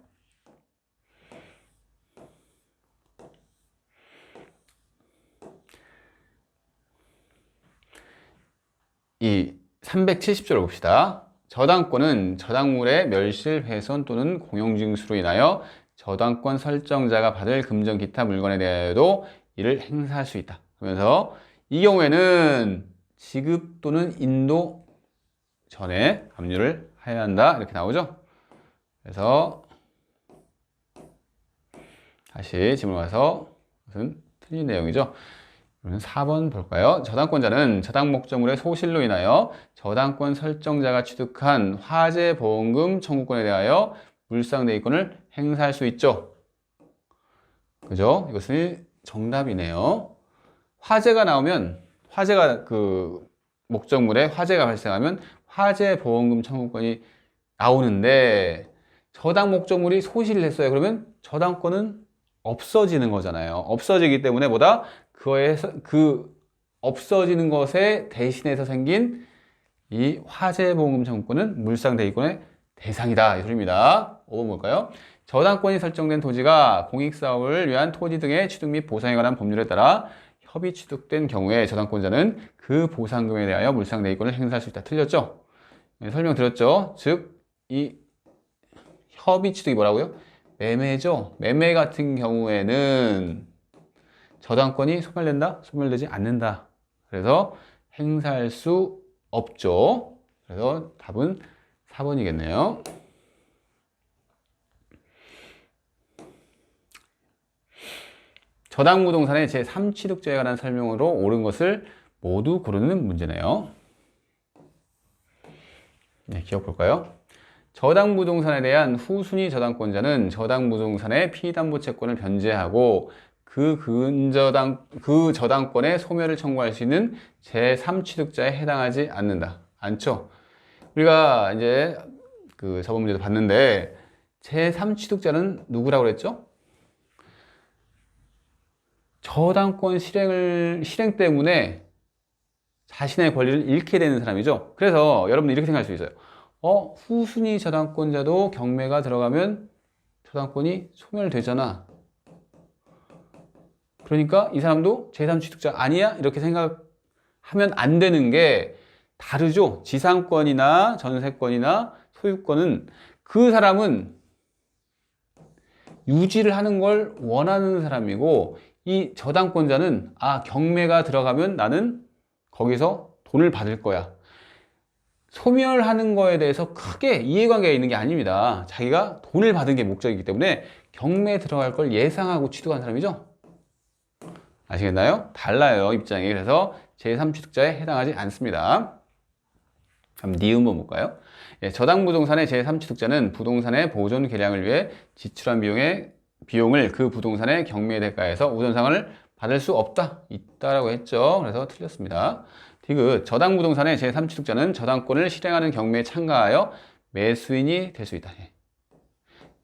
이 370조를 봅시다. 저당권은 저당물의 멸실, 훼손 또는 공용징수로 인하여 저당권 설정자가 받을 금전 기타 물건에 대하여도 이를 행사할 수 있다. 그러면서 이 경우에는 지급 또는 인도 전에 압류를 해야 한다. 이렇게 나오죠. 그래서 다시 질문 와서 무슨 틀린 내용이죠. 그러면 4번 볼까요? 저당권자는 저당 목적물의 소실로 인하여 저당권 설정자가 취득한 화재 보험금 청구권에 대하여 물상대위권을 행사할 수 있죠. 그죠? 이것은 정답이네요. 화재가 나오면, 화재가 그 목적물에 화재가 발생하면 화재 보험금 청구권이 나오는데 저당 목적물이 소실을 했어요. 그러면 저당권은 없어지는 거잖아요. 없어지기 때문에 뭐다? 그 없어지는 것에 대신해서 생긴 이 화재보험금 청구권은 물상대위권의 대상이다. 이 소리입니다. 5번 볼까요? 저당권이 설정된 토지가 공익사업을 위한 토지 등의 취득 및 보상에 관한 법률에 따라 협의 취득된 경우에 저당권자는 그 보상금에 대하여 물상대위권을 행사할 수 있다. 틀렸죠? 네, 설명드렸죠? 즉, 이 협의 취득이 뭐라고요? 매매죠. 매매 같은 경우에는 저당권이 소멸된다? 소멸되지 않는다. 그래서 행사할 수 없죠. 그래서 답은 4번이겠네요. 저당부동산의 제3취득자에 관한 설명으로 옳은 것을 모두 고르는 문제네요. 네, 기억 볼까요? 저당부동산에 대한 후순위 저당권자는 저당부동산의 피담보채권을 변제하고 그 저당권의 소멸을 청구할 수 있는 제3취득자에 해당하지 않죠. 우리가 이제 저번 문제도 봤는데 제3취득자는 누구라고 그랬죠? 저당권 실행 때문에 자신의 권리를 잃게 되는 사람이죠. 그래서 여러분들 이렇게 생각할 수 있어요. 후순위 저당권자도 경매가 들어가면 저당권이 소멸되잖아. 그러니까 이 사람도 제3취득자 아니야? 이렇게 생각하면 안 되는 게 다르죠. 지상권이나 전세권이나 소유권은 그 사람은 유지를 하는 걸 원하는 사람이고 이 저당권자는 경매가 들어가면 나는 거기서 돈을 받을 거야. 소멸하는 거에 대해서 크게 이해관계가 있는 게 아닙니다. 자기가 돈을 받은 게 목적이기 때문에 경매에 들어갈 걸 예상하고 취득한 사람이죠. 아시겠나요? 달라요, 입장이. 그래서 제3취득자에 해당하지 않습니다. 그럼 니은번 볼까요? 저당부동산의 제3취득자는 부동산의 보존 개량을 위해 지출한 비용을 그 부동산의 경매 대가에서 우선상환을 받을 수 있다라고 했죠. 그래서 틀렸습니다. 디귿, 저당부동산의 제3취득자는 저당권을 실행하는 경매에 참가하여 매수인이 될 수 있다.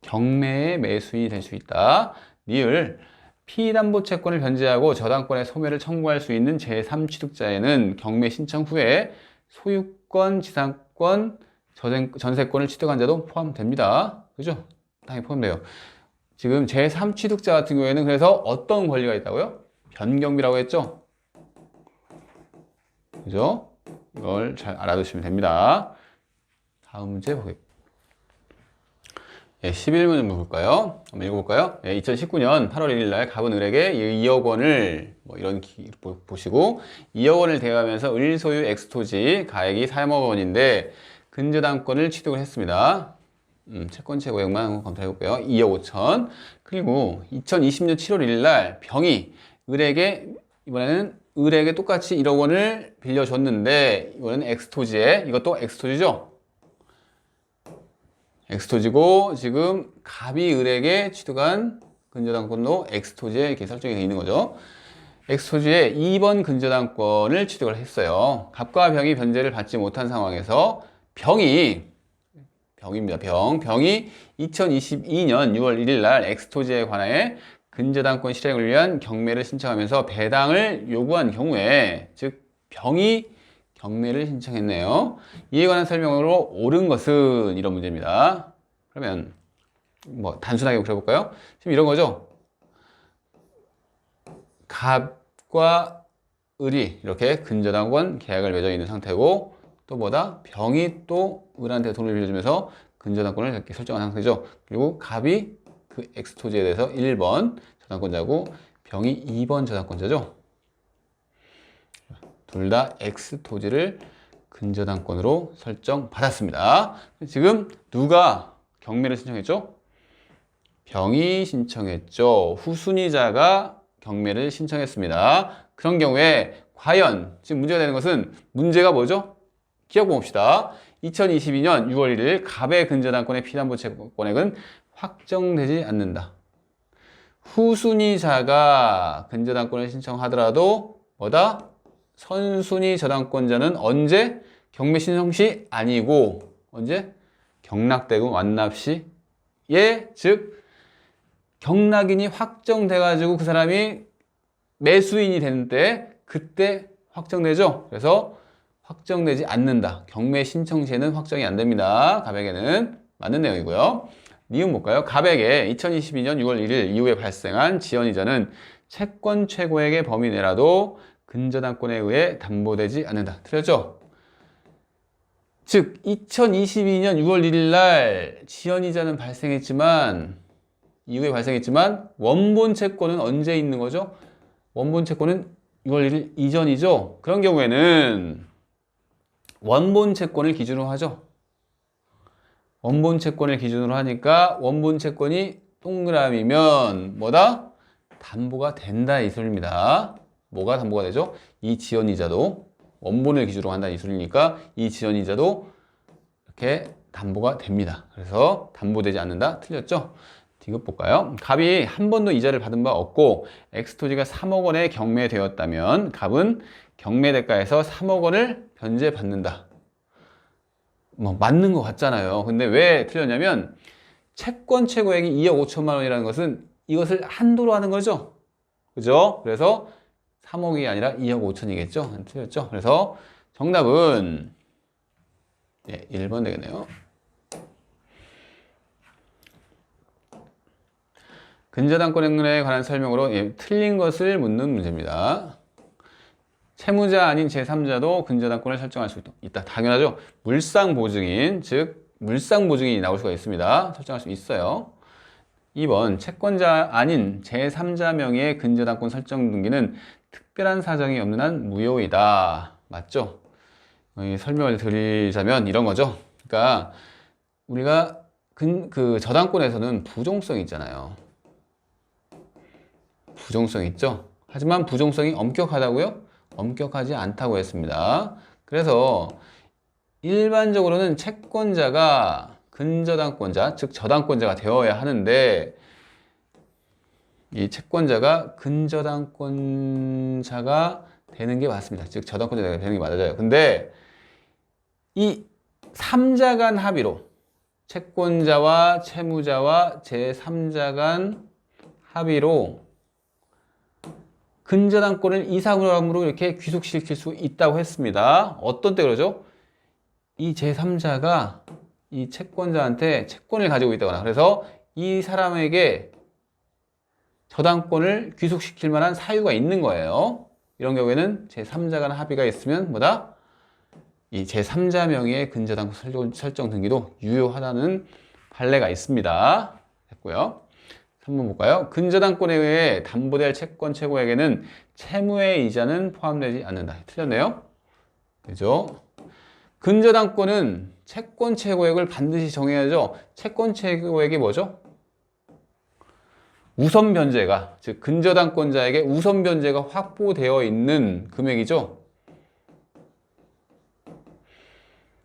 경매의 매수인이 될 수 있다. 니을, 피담보채권을 변제하고 저당권의 소멸을 청구할 수 있는 제3취득자에는 경매 신청 후에 소유권, 지상권, 전세권을 취득한 자도 포함됩니다. 그죠? 당연히 포함돼요. 지금 제3취득자 같은 경우에는 그래서 어떤 권리가 있다고요? 변경비라고 했죠? 그죠? 이걸 잘 알아두시면 됩니다. 다음 문제 보겠습니다. 11문 볼까요? 한번 읽어볼까요? 2019년 8월 1일 날 갑은 을에게 2억 원을 이런 보시고 2억 원을 대여하면서 을 소유 엑스토지 가액이 3억 원인데 근저당권을 취득을 했습니다. 채권 최고액만 한번 검토해볼게요. 2억 5천. 그리고 2020년 7월 1일 날 병이 이번에는 을에게 똑같이 1억 원을 빌려줬는데 이거는 엑스토지에, 이것도 엑스토지죠? 엑스토지고 지금 갑이 을에게 취득한 근저당권도 엑스토지에 이렇게 설정이 되어 있는 거죠. 엑스토지에 2번 근저당권을 취득을 했어요. 갑과 병이 변제를 받지 못한 상황에서 병이 2022년 6월 1일 날 엑스토지에 관하여 근저당권 실행을 위한 경매를 신청하면서 배당을 요구한 경우에, 즉 병이 경매를 신청했네요. 이에 관한 설명으로 옳은 것은 이런 문제입니다. 그러면 단순하게 그려볼까요? 지금 이런 거죠. 갑과 을이 이렇게 근저당권 계약을 맺어 있는 상태고 또 병이 또 을한테 돈을 빌려주면서 근저당권을 이렇게 설정한 상태죠. 그리고 갑이 그 그 X 토지에 대해서 1번 저당권자고 병이 2번 저당권자죠. 둘 다 X 토지를 근저당권으로 설정받았습니다. 지금 누가 경매를 신청했죠? 병이 신청했죠. 후순위자가 경매를 신청했습니다. 그런 경우에 과연 지금 문제가 되는 것은 문제가 뭐죠? 기억 봅시다. 2022년 6월 1일 갑의 근저당권의 피담보 채권액은 확정되지 않는다. 후순위자가 근저당권을 신청하더라도 뭐다? 선순위 저당권자는 언제? 경매 신청 시 아니고 언제? 경락대금 완납 시에, 즉 경락인이 확정돼가지고 그 사람이 매수인이 되는 때 그때 확정되죠. 그래서 확정되지 않는다. 경매 신청 시에는 확정이 안 됩니다. 갑에게는 맞는 내용이고요. 니은 볼까요? 갑에게 2022년 6월 1일 이후에 발생한 지연이자는 채권 최고액의 범위 내라도 근저당권에 의해 담보되지 않는다. 틀렸죠? 즉 2022년 6월 1일 날 지연이자는 발생했지만 이후에 발생했지만 원본 채권은 언제 있는 거죠? 원본 채권은 6월 1일 이전이죠. 그런 경우에는 원본 채권을 기준으로 하죠. 원본 채권을 기준으로 하니까 원본 채권이 동그라미면 뭐다? 담보가 된다 이 소리입니다. 뭐가 담보가 되죠? 이 지연이자도 원본을 기준으로 한다는 이 소리니까 이 지연이자도 이렇게 담보가 됩니다. 그래서 담보되지 않는다. 틀렸죠? 디귿 볼까요? 갑이 한 번도 이자를 받은 바 없고 X토지가 3억 원에 경매되었다면 갑은 경매대가에서 3억 원을 변제받는다. 뭐 맞는 것 같잖아요. 근데 왜 틀렸냐면 채권 최고액이 2억 5천만 원이라는 것은 이것을 한도로 하는 거죠. 그죠? 그래서 3억이 아니라 2억 5천이겠죠? 틀렸죠? 그래서 정답은 1번 되겠네요. 근저당권에 관한 설명으로 틀린 것을 묻는 문제입니다. 채무자 아닌 제3자도 근저당권을 설정할 수 있다. 당연하죠. 물상보증인, 즉 물상보증인이 나올 수가 있습니다. 설정할 수 있어요. 2번 채권자 아닌 제3자 명의의 근저당권 설정 등기는 특별한 사정이 없는 한 무효이다. 맞죠? 설명을 드리자면 이런 거죠. 그러니까 우리가 그 저당권에서는 부종성이 있잖아요. 부종성이 있죠. 하지만 부종성이 엄격하다고요? 엄격하지 않다고 했습니다. 그래서 일반적으로는 채권자가 근저당권자, 즉 저당권자가 되어야 하는데 이 채권자가 근저당권자가 되는 게 맞습니다. 즉 저당권자가 되는 게 맞아요. 근데 이 3자 간 합의로 채권자와 채무자와 제3자 간 합의로 근저당권을 이 사람으로 이렇게 귀속시킬 수 있다고 했습니다. 어떤 때 그러죠? 이 제3자가 이 채권자한테 채권을 가지고 있다거나 그래서 이 사람에게 저당권을 귀속시킬 만한 사유가 있는 거예요. 이런 경우에는 제3자 간 합의가 있으면 뭐다? 이 제3자 명의의 근저당권 설정 등기도 유효하다는 판례가 있습니다. 됐고요. 3번 볼까요? 근저당권에 의해 담보될 채권 최고액에는 채무의 이자는 포함되지 않는다. 틀렸네요. 그죠? 근저당권은 채권 최고액을 반드시 정해야죠. 채권 최고액이 뭐죠? 우선 변제가, 즉 근저당권자에게 우선 변제가 확보되어 있는 금액이죠.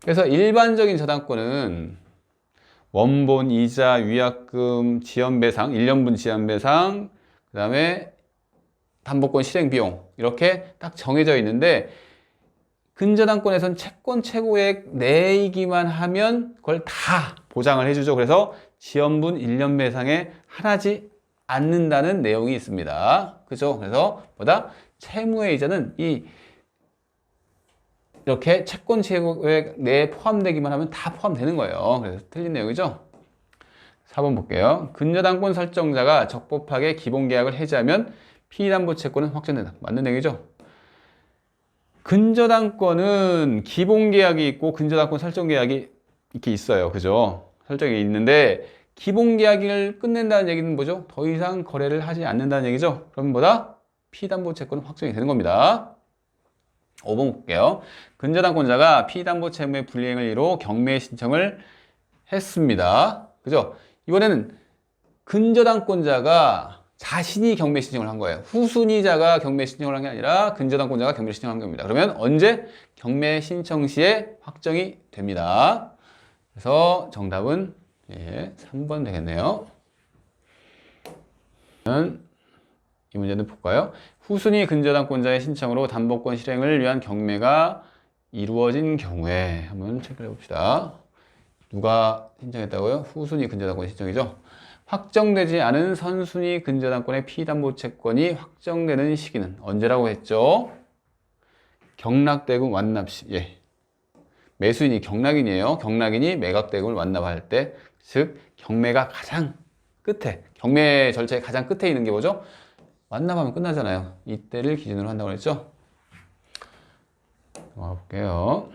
그래서 일반적인 저당권은 원본, 이자, 위약금, 지연배상, 1년분 지연배상, 그 다음에 담보권 실행비용 이렇게 딱 정해져 있는데 근저당권에선 채권 최고액 내이기만 하면 그걸 다 보장을 해주죠. 그래서 지연분 1년 배상에 하나지 않는다는 내용이 있습니다. 그죠? 그래서 뭐다? 채무의 이자는 이렇게 채권 최고액 내에 포함되기만 하면 다 포함되는 거예요. 그래서 틀린 내용이죠. 4번 볼게요. 근저당권 설정자가 적법하게 기본계약을 해지하면 피담보 채권은 확정된다. 맞는 내용이죠. 근저당권은 기본계약이 있고 근저당권 설정계약이 이렇게 있어요. 그죠? 설정이 있는데 기본 계약을 끝낸다는 얘기는 뭐죠? 더 이상 거래를 하지 않는다는 얘기죠. 그럼 뭐다? 피담보채권은 확정이 되는 겁니다. 5번 볼게요. 근저당권자가 피담보 채무의 불이행을 이로 경매 신청을 했습니다. 그죠? 이번에는 근저당권자가 자신이 경매 신청을 한 거예요. 후순위자가 경매 신청을 한 게 아니라 근저당권자가 경매 신청을 한 겁니다. 그러면 언제? 경매 신청 시에 확정이 됩니다. 그래서 정답은 3번 되겠네요. 이 문제는 볼까요? 후순위 근저당권자의 신청으로 담보권 실행을 위한 경매가 이루어진 경우에 한번 체크해 봅시다. 누가 신청했다고요? 후순위 근저당권 신청이죠. 확정되지 않은 선순위 근저당권의 피담보채권이 확정되는 시기는 언제라고 했죠? 경락대금 완납 시. 매수인이 경락인이에요. 경락인이 매각대금을 완납할 때, 즉 경매가 가장 끝에, 경매 절차의 가장 끝에 있는 게 뭐죠? 완납하면 끝나잖아요. 이때를 기준으로 한다고 했죠? 볼게요.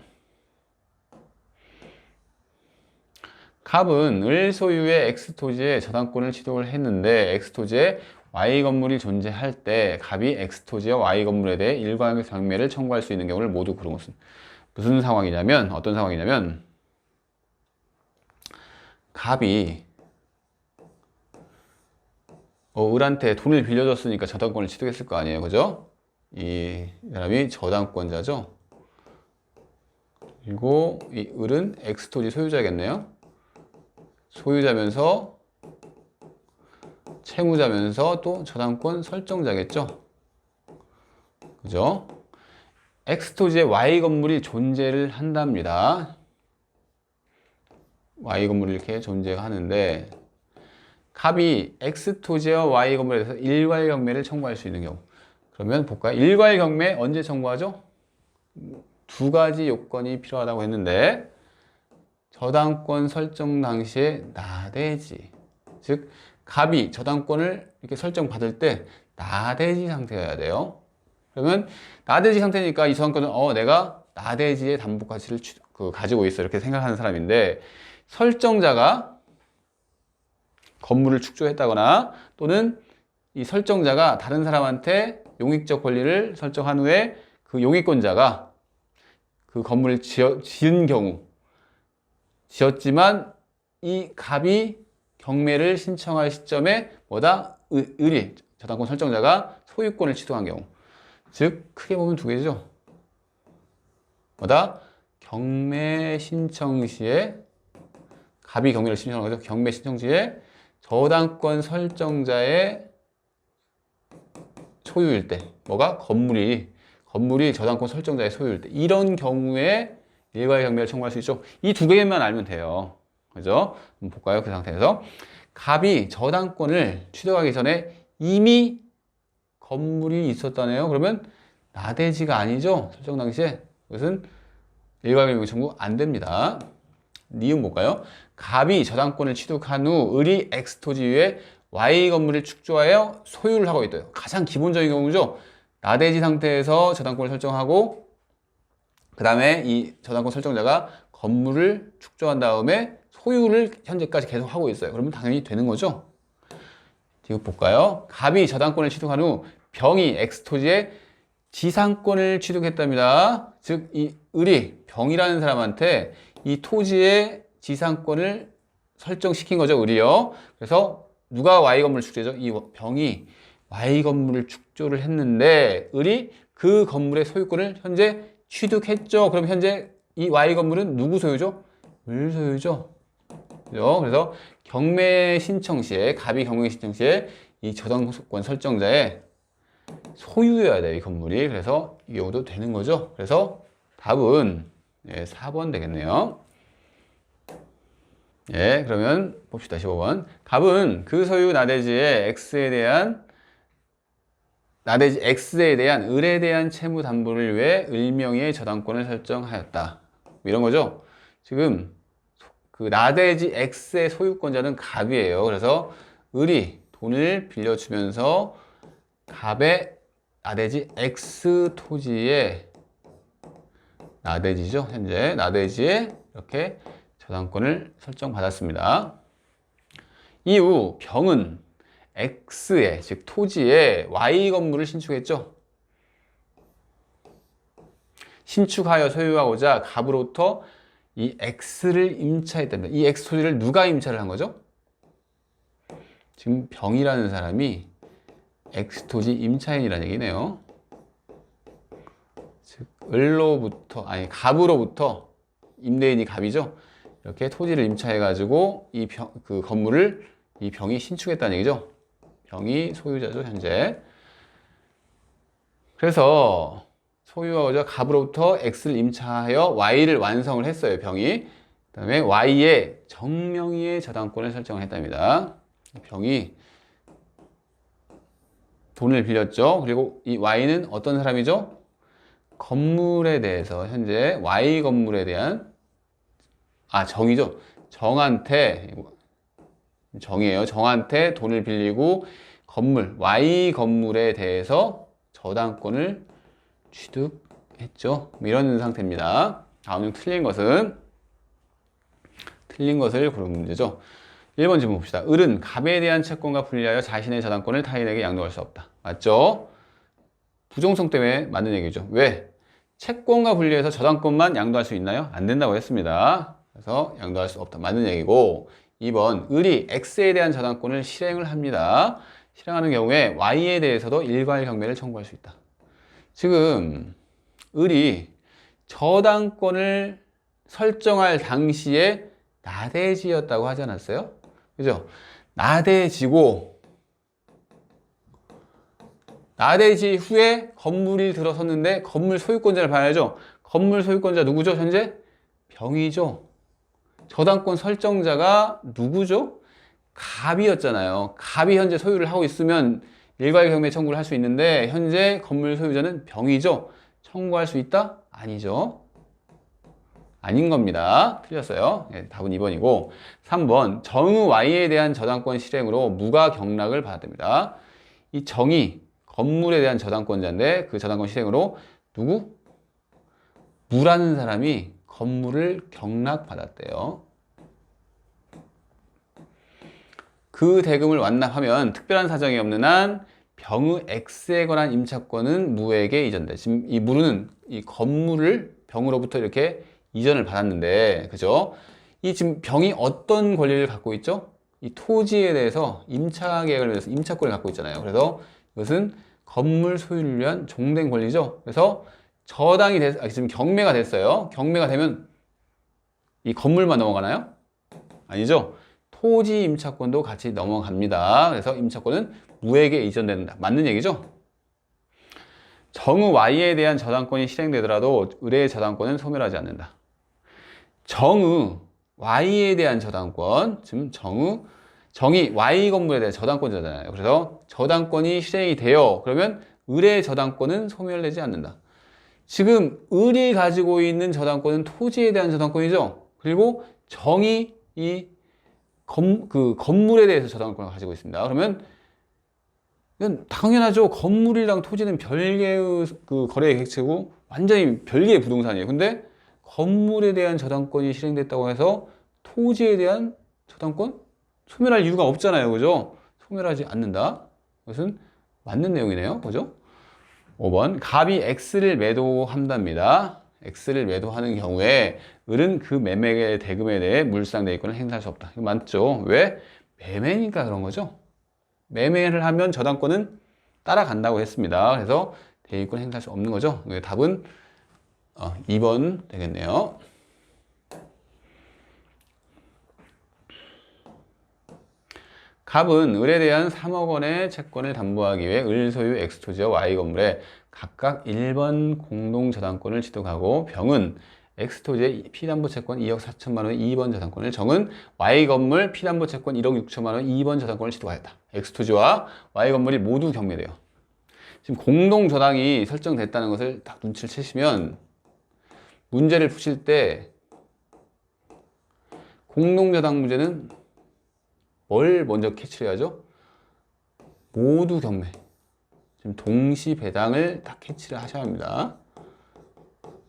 갑은 을 소유의 X토지에 저당권을 취득을 했는데 X토지에 Y 건물이 존재할 때 갑이 X토지와 Y 건물에 대해 일괄 경매를 청구할 수 있는 경우를 모두 고른 것은 무슨 상황이냐면, 어떤 상황이냐면, 갑이 을한테 돈을 빌려줬으니까 저당권을 취득했을 거 아니에요. 그죠? 이 사람이 저당권자죠. 그리고 이 을은 X토지 소유자겠네요. 소유자면서 채무자면서 또 저당권 설정자겠죠. 그죠? X토지에 Y 건물이 존재를 한답니다. Y 건물이 이렇게 존재하는데 갑이 X토지와 Y 건물에 대해서 일괄 경매를 청구할 수 있는 경우. 그러면 볼까요? 일괄 경매 언제 청구하죠? 두 가지 요건이 필요하다고 했는데 저당권 설정 당시에 나대지, 즉 갑이 저당권을 이렇게 설정받을 때 나대지 상태여야 돼요. 그러면 나대지 상태니까 이 저당권은 내가 나대지의 담보 가치를 가지고 있어 이렇게 생각하는 사람인데, 설정자가 건물을 축조했다거나 또는 이 설정자가 다른 사람한테 용익적 권리를 설정한 후에 그 용익권자가 그 건물을 지은 경우, 지었지만 이 갑이 경매를 신청할 시점에 뭐다? 을이 저당권 설정자가 소유권을 취득한 경우. 즉 크게 보면 두 개죠. 뭐다? 경매 신청 시에 갑이 경매를 신청한 거죠. 경매 신청 시에 저당권 설정자의 소유일 때, 뭐가? 건물이 저당권 설정자의 소유일 때, 이런 경우에 일괄 경매를 청구할 수 있죠. 이 두 개만 알면 돼요. 그죠? 한번 볼까요? 그 상태에서 갑이 저당권을 취득하기 전에 이미 건물이 있었다네요. 그러면 나대지가 아니죠. 설정 당시에. 그것은 일괄 경매 청구 안 됩니다. 니은 볼까요? 갑이 저당권을 취득한 후 을이 X토지 위에 Y 건물을 축조하여 소유를 하고 있대요. 가장 기본적인 경우죠. 나대지 상태에서 저당권을 설정하고 그 다음에 이 저당권 설정자가 건물을 축조한 다음에 소유를 현재까지 계속 하고 있어요. 그러면 당연히 되는 거죠. 이거 볼까요? 갑이 저당권을 취득한 후 병이 X토지에 지상권을 취득했답니다. 즉 이 을이 병이라는 사람한테 이 토지의 지상권을 설정시킨 거죠. 을이요. 그래서 누가 Y 건물을 축조죠? 이 병이 Y 건물을 축조를 했는데 을이 그 건물의 소유권을 현재 취득했죠. 그럼 현재 이 Y 건물은 누구 소유죠? 을 소유죠. 그죠? 그래서 경매 신청 시에, 갑이 경매 신청 시에 이 저당권 설정자의 소유여야 돼요, 이 건물이. 그래서 이 경우도 되는 거죠. 그래서 답은 4번 되겠네요. 그러면 봅시다. 15번. 갑은 그 소유 나대지의 나대지 X에 대한 을에 대한 채무 담보를 위해 을명의의 저당권을 설정하였다. 이런 거죠. 지금 그 나대지 X의 소유권자는 갑이에요. 그래서 을이 돈을 빌려주면서 갑의 나대지 X 토지에 나대지죠. 현재 나대지에 이렇게 저당권을 설정받았습니다. 이후 병은 X에, 즉 토지에 Y 건물을 신축했죠. 신축하여 소유하고자 갑으로부터 이 X를 임차했답니다. 이 X 토지를 누가 임차를 한 거죠? 지금 병이라는 사람이 X 토지 임차인이라는 얘기네요. 즉 을로부터, 아니 갑으로부터, 임대인이 갑이죠. 이렇게 토지를 임차해가지고 그 건물을 이 병이 신축했다는 얘기죠. 병이 소유자죠, 현재. 그래서 소유하고자 갑으로부터 X를 임차하여 Y를 완성을 했어요, 병이. 그 다음에 Y의 정명의의 저당권을 설정을 했답니다. 병이 돈을 빌렸죠. 그리고 이 Y는 어떤 사람이죠? 건물에 대해서 현재 Y 건물에 대한 정이죠. 정이에요. 정한테 돈을 빌리고 Y 건물에 대해서 저당권을 취득했죠. 이런 상태입니다. 다음 중 틀린 것을 고르는 문제죠. 1번 질문 봅시다. 을은 갑에 대한 채권과 분리하여 자신의 저당권을 타인에게 양도할 수 없다. 맞죠? 부정성 때문에 맞는 얘기죠. 왜? 채권과 분리해서 저당권만 양도할 수 있나요? 안 된다고 했습니다. 그래서 양도할 수 없다. 맞는 얘기고, 2번 을이 X에 대한 저당권을 실행을 합니다. 실행하는 경우에 Y에 대해서도 일괄 경매를 청구할 수 있다. 지금 을이 저당권을 설정할 당시에 나대지였다고 하지 않았어요? 그죠? 나대지고 나대지 후에 건물이 들어섰는데 건물 소유권자를 봐야죠. 건물 소유권자 누구죠? 현재 병이죠. 저당권 설정자가 누구죠? 갑이었잖아요. 갑이 현재 소유를 하고 있으면 일괄 경매 청구를 할 수 있는데 현재 건물 소유자는 병이죠. 청구할 수 있다? 아니죠. 아닌 겁니다. 틀렸어요. 네, 답은 2번이고 3번 정의 Y에 대한 저당권 실행으로 무가 경락을 받았답니다. 이 정의 건물에 대한 저당권자인데 그 저당권 실행으로 누구? 무라는 사람이 건물을 경락받았대요. 그 대금을 완납하면 특별한 사정이 없는 한 병의 X에 관한 임차권은 무에게 이전돼. 지금 이 무는 이 건물을 병으로부터 이렇게 이전을 받았는데, 그죠? 이 지금 병이 어떤 권리를 갖고 있죠? 이 토지에 대해서 임차 계약을 위해서 임차권을 갖고 있잖아요. 그래서 이것은 건물 소유를 위한 종된 권리죠. 그래서 지금 경매가 됐어요. 경매가 되면 이 건물만 넘어가나요? 아니죠. 토지 임차권도 같이 넘어갑니다. 그래서 임차권은 무에게 이전된다. 맞는 얘기죠? 정의 Y에 대한 저당권이 실행되더라도 을의 저당권은 소멸하지 않는다. 정의 Y에 대한 저당권, 지금 정의 Y 건물에 대한 저당권자잖아요. 그래서 저당권이 실행이 돼요. 그러면 을의 저당권은 소멸되지 않는다. 지금 을이 가지고 있는 저당권은 토지에 대한 저당권이죠. 그리고 정이 그 건물에 대해서 저당권을 가지고 있습니다. 그러면 이건 당연하죠. 건물이랑 토지는 별개의 그 거래 객체고 완전히 별개의 부동산이에요. 근데 건물에 대한 저당권이 실행됐다고 해서 토지에 대한 저당권 소멸할 이유가 없잖아요. 그죠? 소멸하지 않는다. 그것은 맞는 내용이네요. 그죠? 5번 갑이 X를 매도한답니다. X를 매도하는 경우에 을은 그 매매의 대금에 대해 물상 대리권을 행사할 수 없다. 이거 맞죠? 왜? 매매니까 그런 거죠. 매매를 하면 저당권은 따라간다고 했습니다. 그래서 대리권 행사할 수 없는 거죠. 답은 2번 되겠네요. 갑은 을에 대한 3억 원의 채권을 담보하기 위해 을 소유 X토지와 Y 건물에 각각 1번 공동저당권을 취득하고 병은 X토지의 피담보채권 2억 4천만 원의 2번 저당권을, 정은 Y 건물 피담보채권 1억 6천만 원의 2번 저당권을 취득하였다. X토지와 Y 건물이 모두 경매돼요. 지금 공동저당이 설정됐다는 것을 딱 눈치를 채시면 문제를 푸실 때 공동저당 문제는 뭘 먼저 캐치를 해야죠? 모두 경매. 지금 동시 배당을 딱 캐치를 하셔야 합니다.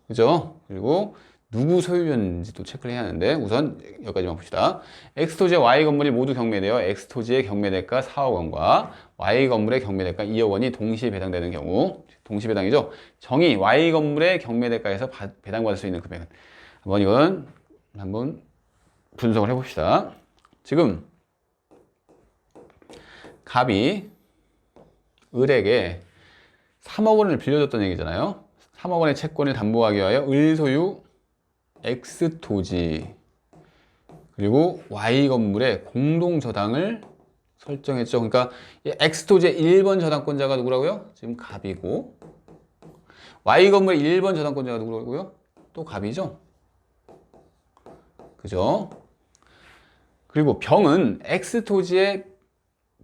그죠? 그리고 누구 소유였는지 또 체크를 해야 하는데 우선 여기까지만 봅시다. X토지와 Y 건물이 모두 경매되어 X토지의 경매대가 4억 원과 Y 건물의 경매대가 2억 원이 동시에 배당되는 경우, 동시 배당이죠. 정의 Y 건물의 경매대가에서 배당받을 수 있는 금액은, 이건 한번 분석을 해봅시다. 지금 갑이 을에게 3억 원을 빌려줬던 얘기잖아요. 3억 원의 채권을 담보하기 위하여 을 소유 X토지 그리고 Y 건물의 공동저당을 설정했죠. 그러니까 X토지의 1번 저당권자가 누구라고요? 지금 갑이고, Y 건물의 1번 저당권자가 누구라고요? 또 갑이죠. 그죠? 그리고 병은 X토지의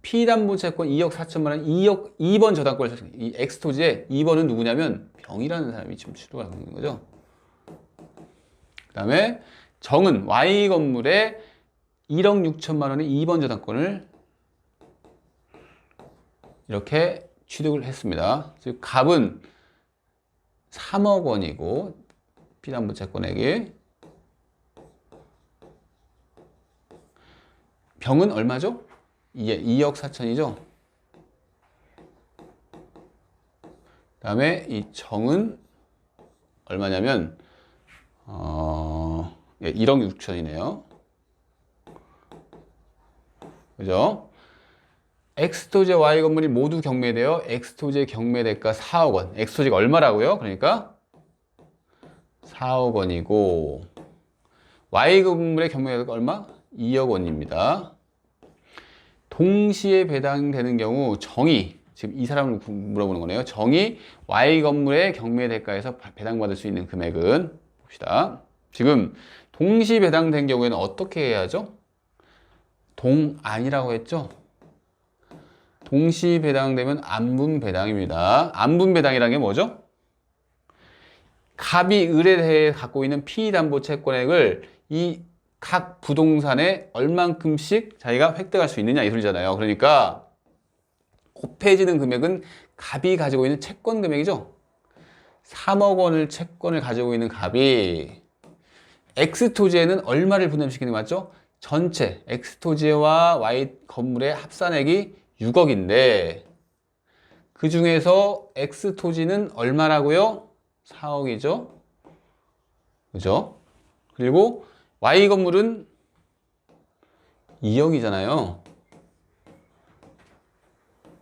피담보채권 2억 4천만 원, 2번 저당권을 설정. 이 X토지의 2번은 누구냐면 병이라는 사람이 지금 취득하고 있는 거죠. 그 다음에 정은 Y 건물에 1억 6천만 원의 2번 저당권을 이렇게 취득을 했습니다. 즉 갑은 3억 원이고 피담보채권액이, 병은 얼마죠? 이게 2억 4천이죠. 그 다음에 이 정은 얼마냐면 1억 6천이네요. 그죠? X토지 Y 건물이 모두 경매되어 X토지의 경매대가 4억 원. X토지가 얼마라고요? 그러니까 4억 원이고 Y 건물의 경매대가 얼마? 2억 원입니다. 동시에 배당되는 경우 정의, 지금 이 사람을 물어보는 거네요. 정의 Y 건물의 경매대가에서 배당받을 수 있는 금액은, 봅시다. 지금 동시 배당된 경우에는 어떻게 해야 하죠? 동안이라고 했죠? 동시 배당되면 안분 배당입니다. 안분 배당이라는 게 뭐죠? 갑이 을에 대해 갖고 있는 피담보 채권액을 이 각 부동산에 얼만큼씩 자기가 획득할 수 있느냐 이 소리잖아요. 그러니까 곱해지는 금액은 갑이 가지고 있는 채권 금액이죠. 3억 원을 채권을 가지고 있는 갑이 X토지에는 얼마를 분담시키는 게 맞죠? 전체 X토지와 Y 건물의 합산액이 6억인데 그 중에서 X토지는 얼마라고요? 4억이죠. 그죠? 그리고 Y 건물은 2억이잖아요.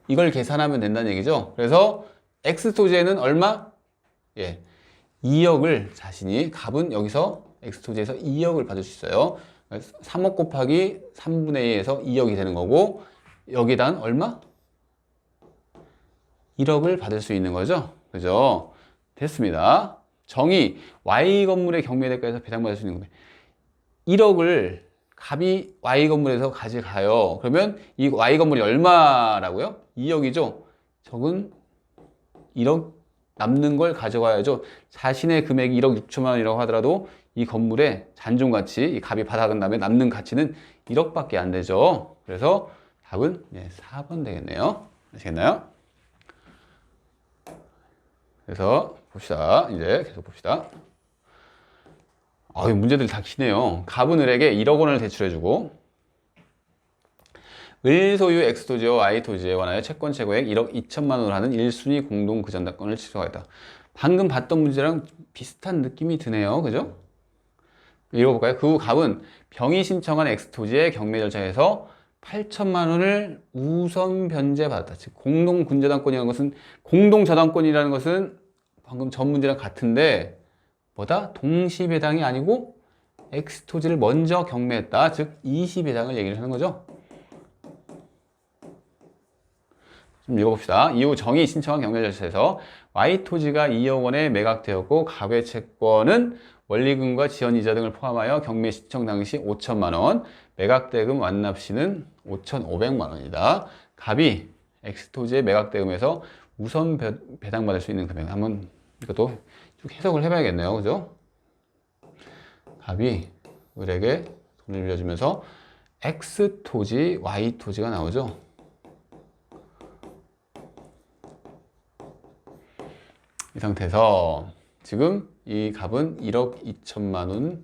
이걸 계산하면 된다는 얘기죠. 그래서 X토지에는 얼마? 2억을 자신이, 갑은 여기서 X토지에서 2억을 받을 수 있어요. 3억 곱하기 3분의 2에서 2억이 되는 거고, 여기단 얼마? 1억을 받을 수 있는 거죠. 그죠? 됐습니다. 정의 Y 건물의 경매대가에서 배당받을 수 있는 금액 1억을 갑이 Y 건물에서 가져가요. 그러면 이 Y 건물이 얼마라고요? 2억이죠. 적은 1억 남는 걸 가져가야죠. 자신의 금액이 1억 6천만 원이라고 하더라도 이 건물의 잔존가치, 이 갑이 받아간 다음에 남는 가치는 1억밖에 안 되죠. 그래서 답은 4번 되겠네요. 아시겠나요? 그래서 봅시다. 이제 계속 봅시다. 이 문제들이 다 기네요. 갑은 을에게 1억 원을 대출해주고 을 소유 X토지와 Y토지에 관하여 채권 최고액 1억 2천만 원을 하는 1순위 공동 그전당권을 취소하였다. 방금 봤던 문제랑 비슷한 느낌이 드네요. 그죠? 읽어볼까요? 그 후 갑은 병이 신청한 X토지의 경매 절차에서 8천만 원을 우선 변제받았다. 즉 공동저당권이라는 것은 방금 전 문제랑 같은데 뭐다? 동시배당이 아니고 X토지를 먼저 경매했다. 즉 이시배당을 얘기를 하는 거죠. 좀 읽어봅시다. 이후 정의 신청한 경매 절차에서 Y토지가 2억 원에 매각되었고 갑의 채권은 원리금과 지연이자 등을 포함하여 경매 신청 당시 5천만 원, 매각대금 완납시는 5,500만 원이다. 갑이 X토지의 매각대금에서 우선 배당받을 수 있는 금액, 한번 이것도 쭉 해석을 해봐야겠네요. 그죠? 갑이 을에게 돈을 빌려주면서 X토지, Y토지가 나오죠. 이 상태에서 지금 이 갑은 1억 2천만 원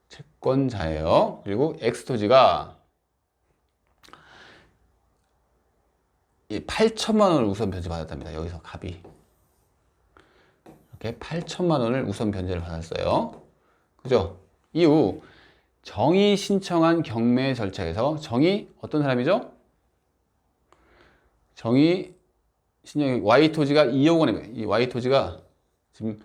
채권자예요. 그리고 X토지가 8천만 원을 우선 변제받았답니다. 여기서 갑이 이렇게 8천만 원을 우선 변제를 받았어요. 그죠? 이후 정의 신청한 경매 절차에서 정의 어떤 사람이죠? 정의 신청이 Y토지가 2억 원에 이 Y토지가 지금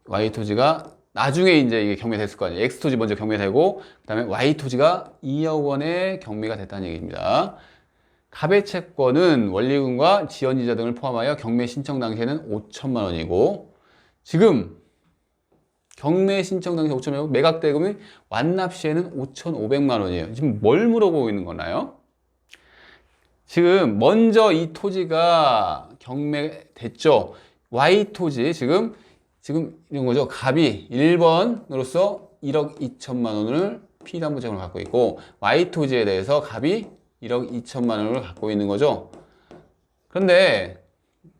Y토지가 나중에 이제 이게 경매됐을 거 아니에요. X토지 먼저 경매되고 그다음에 Y토지가 2억 원에 경매가 됐다는 얘기입니다. 갑의 채권은 원리금과 지연이자 등을 포함하여 경매 신청 당시에는 5천만 원이고 지금 경매 신청 당시 5천만 원이고 매각 대금이 완납 시에는 5,500만 원이에요. 지금 뭘 물어보고 있는 거나요? 지금 먼저 이 토지가 경매됐죠. Y토지 지금 이런 거죠. 갑이 1번으로서 1억 2천만 원을 피담보증을 갖고 있고 Y토지에 대해서 갑이 1억 2천만 원을 갖고 있는 거죠. 그런데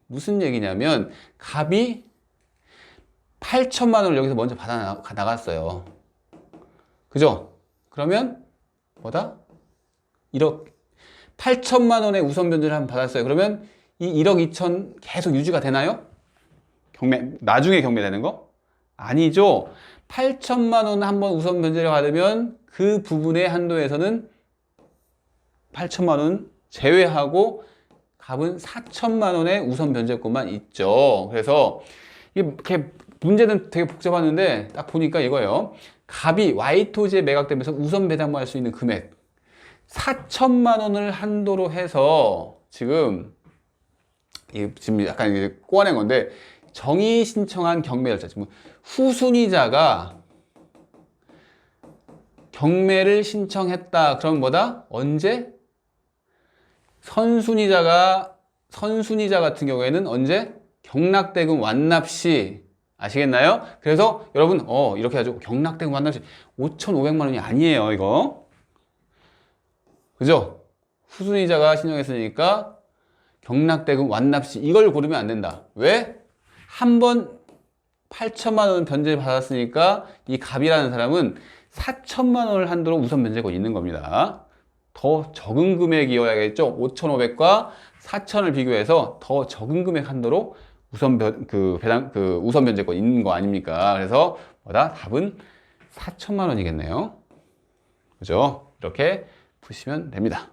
무슨 얘기냐면 갑이 8천만 원을 여기서 먼저 받아 나갔어요. 그죠? 그러면 뭐다? 1억 8천만 원의 우선 변제를 한번 받았어요. 그러면 이 1억 2천 계속 유지가 되나요? 나중에 경매되는 거? 아니죠. 8천만 원 한번 우선 변제를 받으면 그 부분의 한도에서는 8천만 원 제외하고 갑은 4천만 원의 우선 변제권만 있죠. 그래서 이게 문제는 되게 복잡하는데 딱 보니까 이거예요. 갑이 Y토지에 매각되면서 우선 배당받을 수 있는 금액 4천만 원을 한도로 해서 지금 약간 꼬아낸 건데 정의 신청한 경매 절차 지금 후순위자가 경매를 신청했다. 그럼 뭐다? 언제? 선순위자 같은 경우에는 언제? 경락대금 완납 시 아시겠나요? 그래서 여러분 이렇게 하죠. 경락대금 완납 시 5,500만 원이 아니에요. 이거 그죠? 후순위자가 신청했으니까 경락대금 완납 시 이걸 고르면 안 된다. 왜? 한 번 8천만 원 변제 받았으니까 이 갑이라는 사람은 4천만 원을 한도로 우선 변제권이 있는 겁니다. 더 적은 금액이어야겠죠. 5,500과 4천을 비교해서 더 적은 금액 한도로 우선 변제권 있는 거 아닙니까? 그래서 뭐다? 답은 4천만 원이겠네요. 그죠? 이렇게 푸시면 됩니다.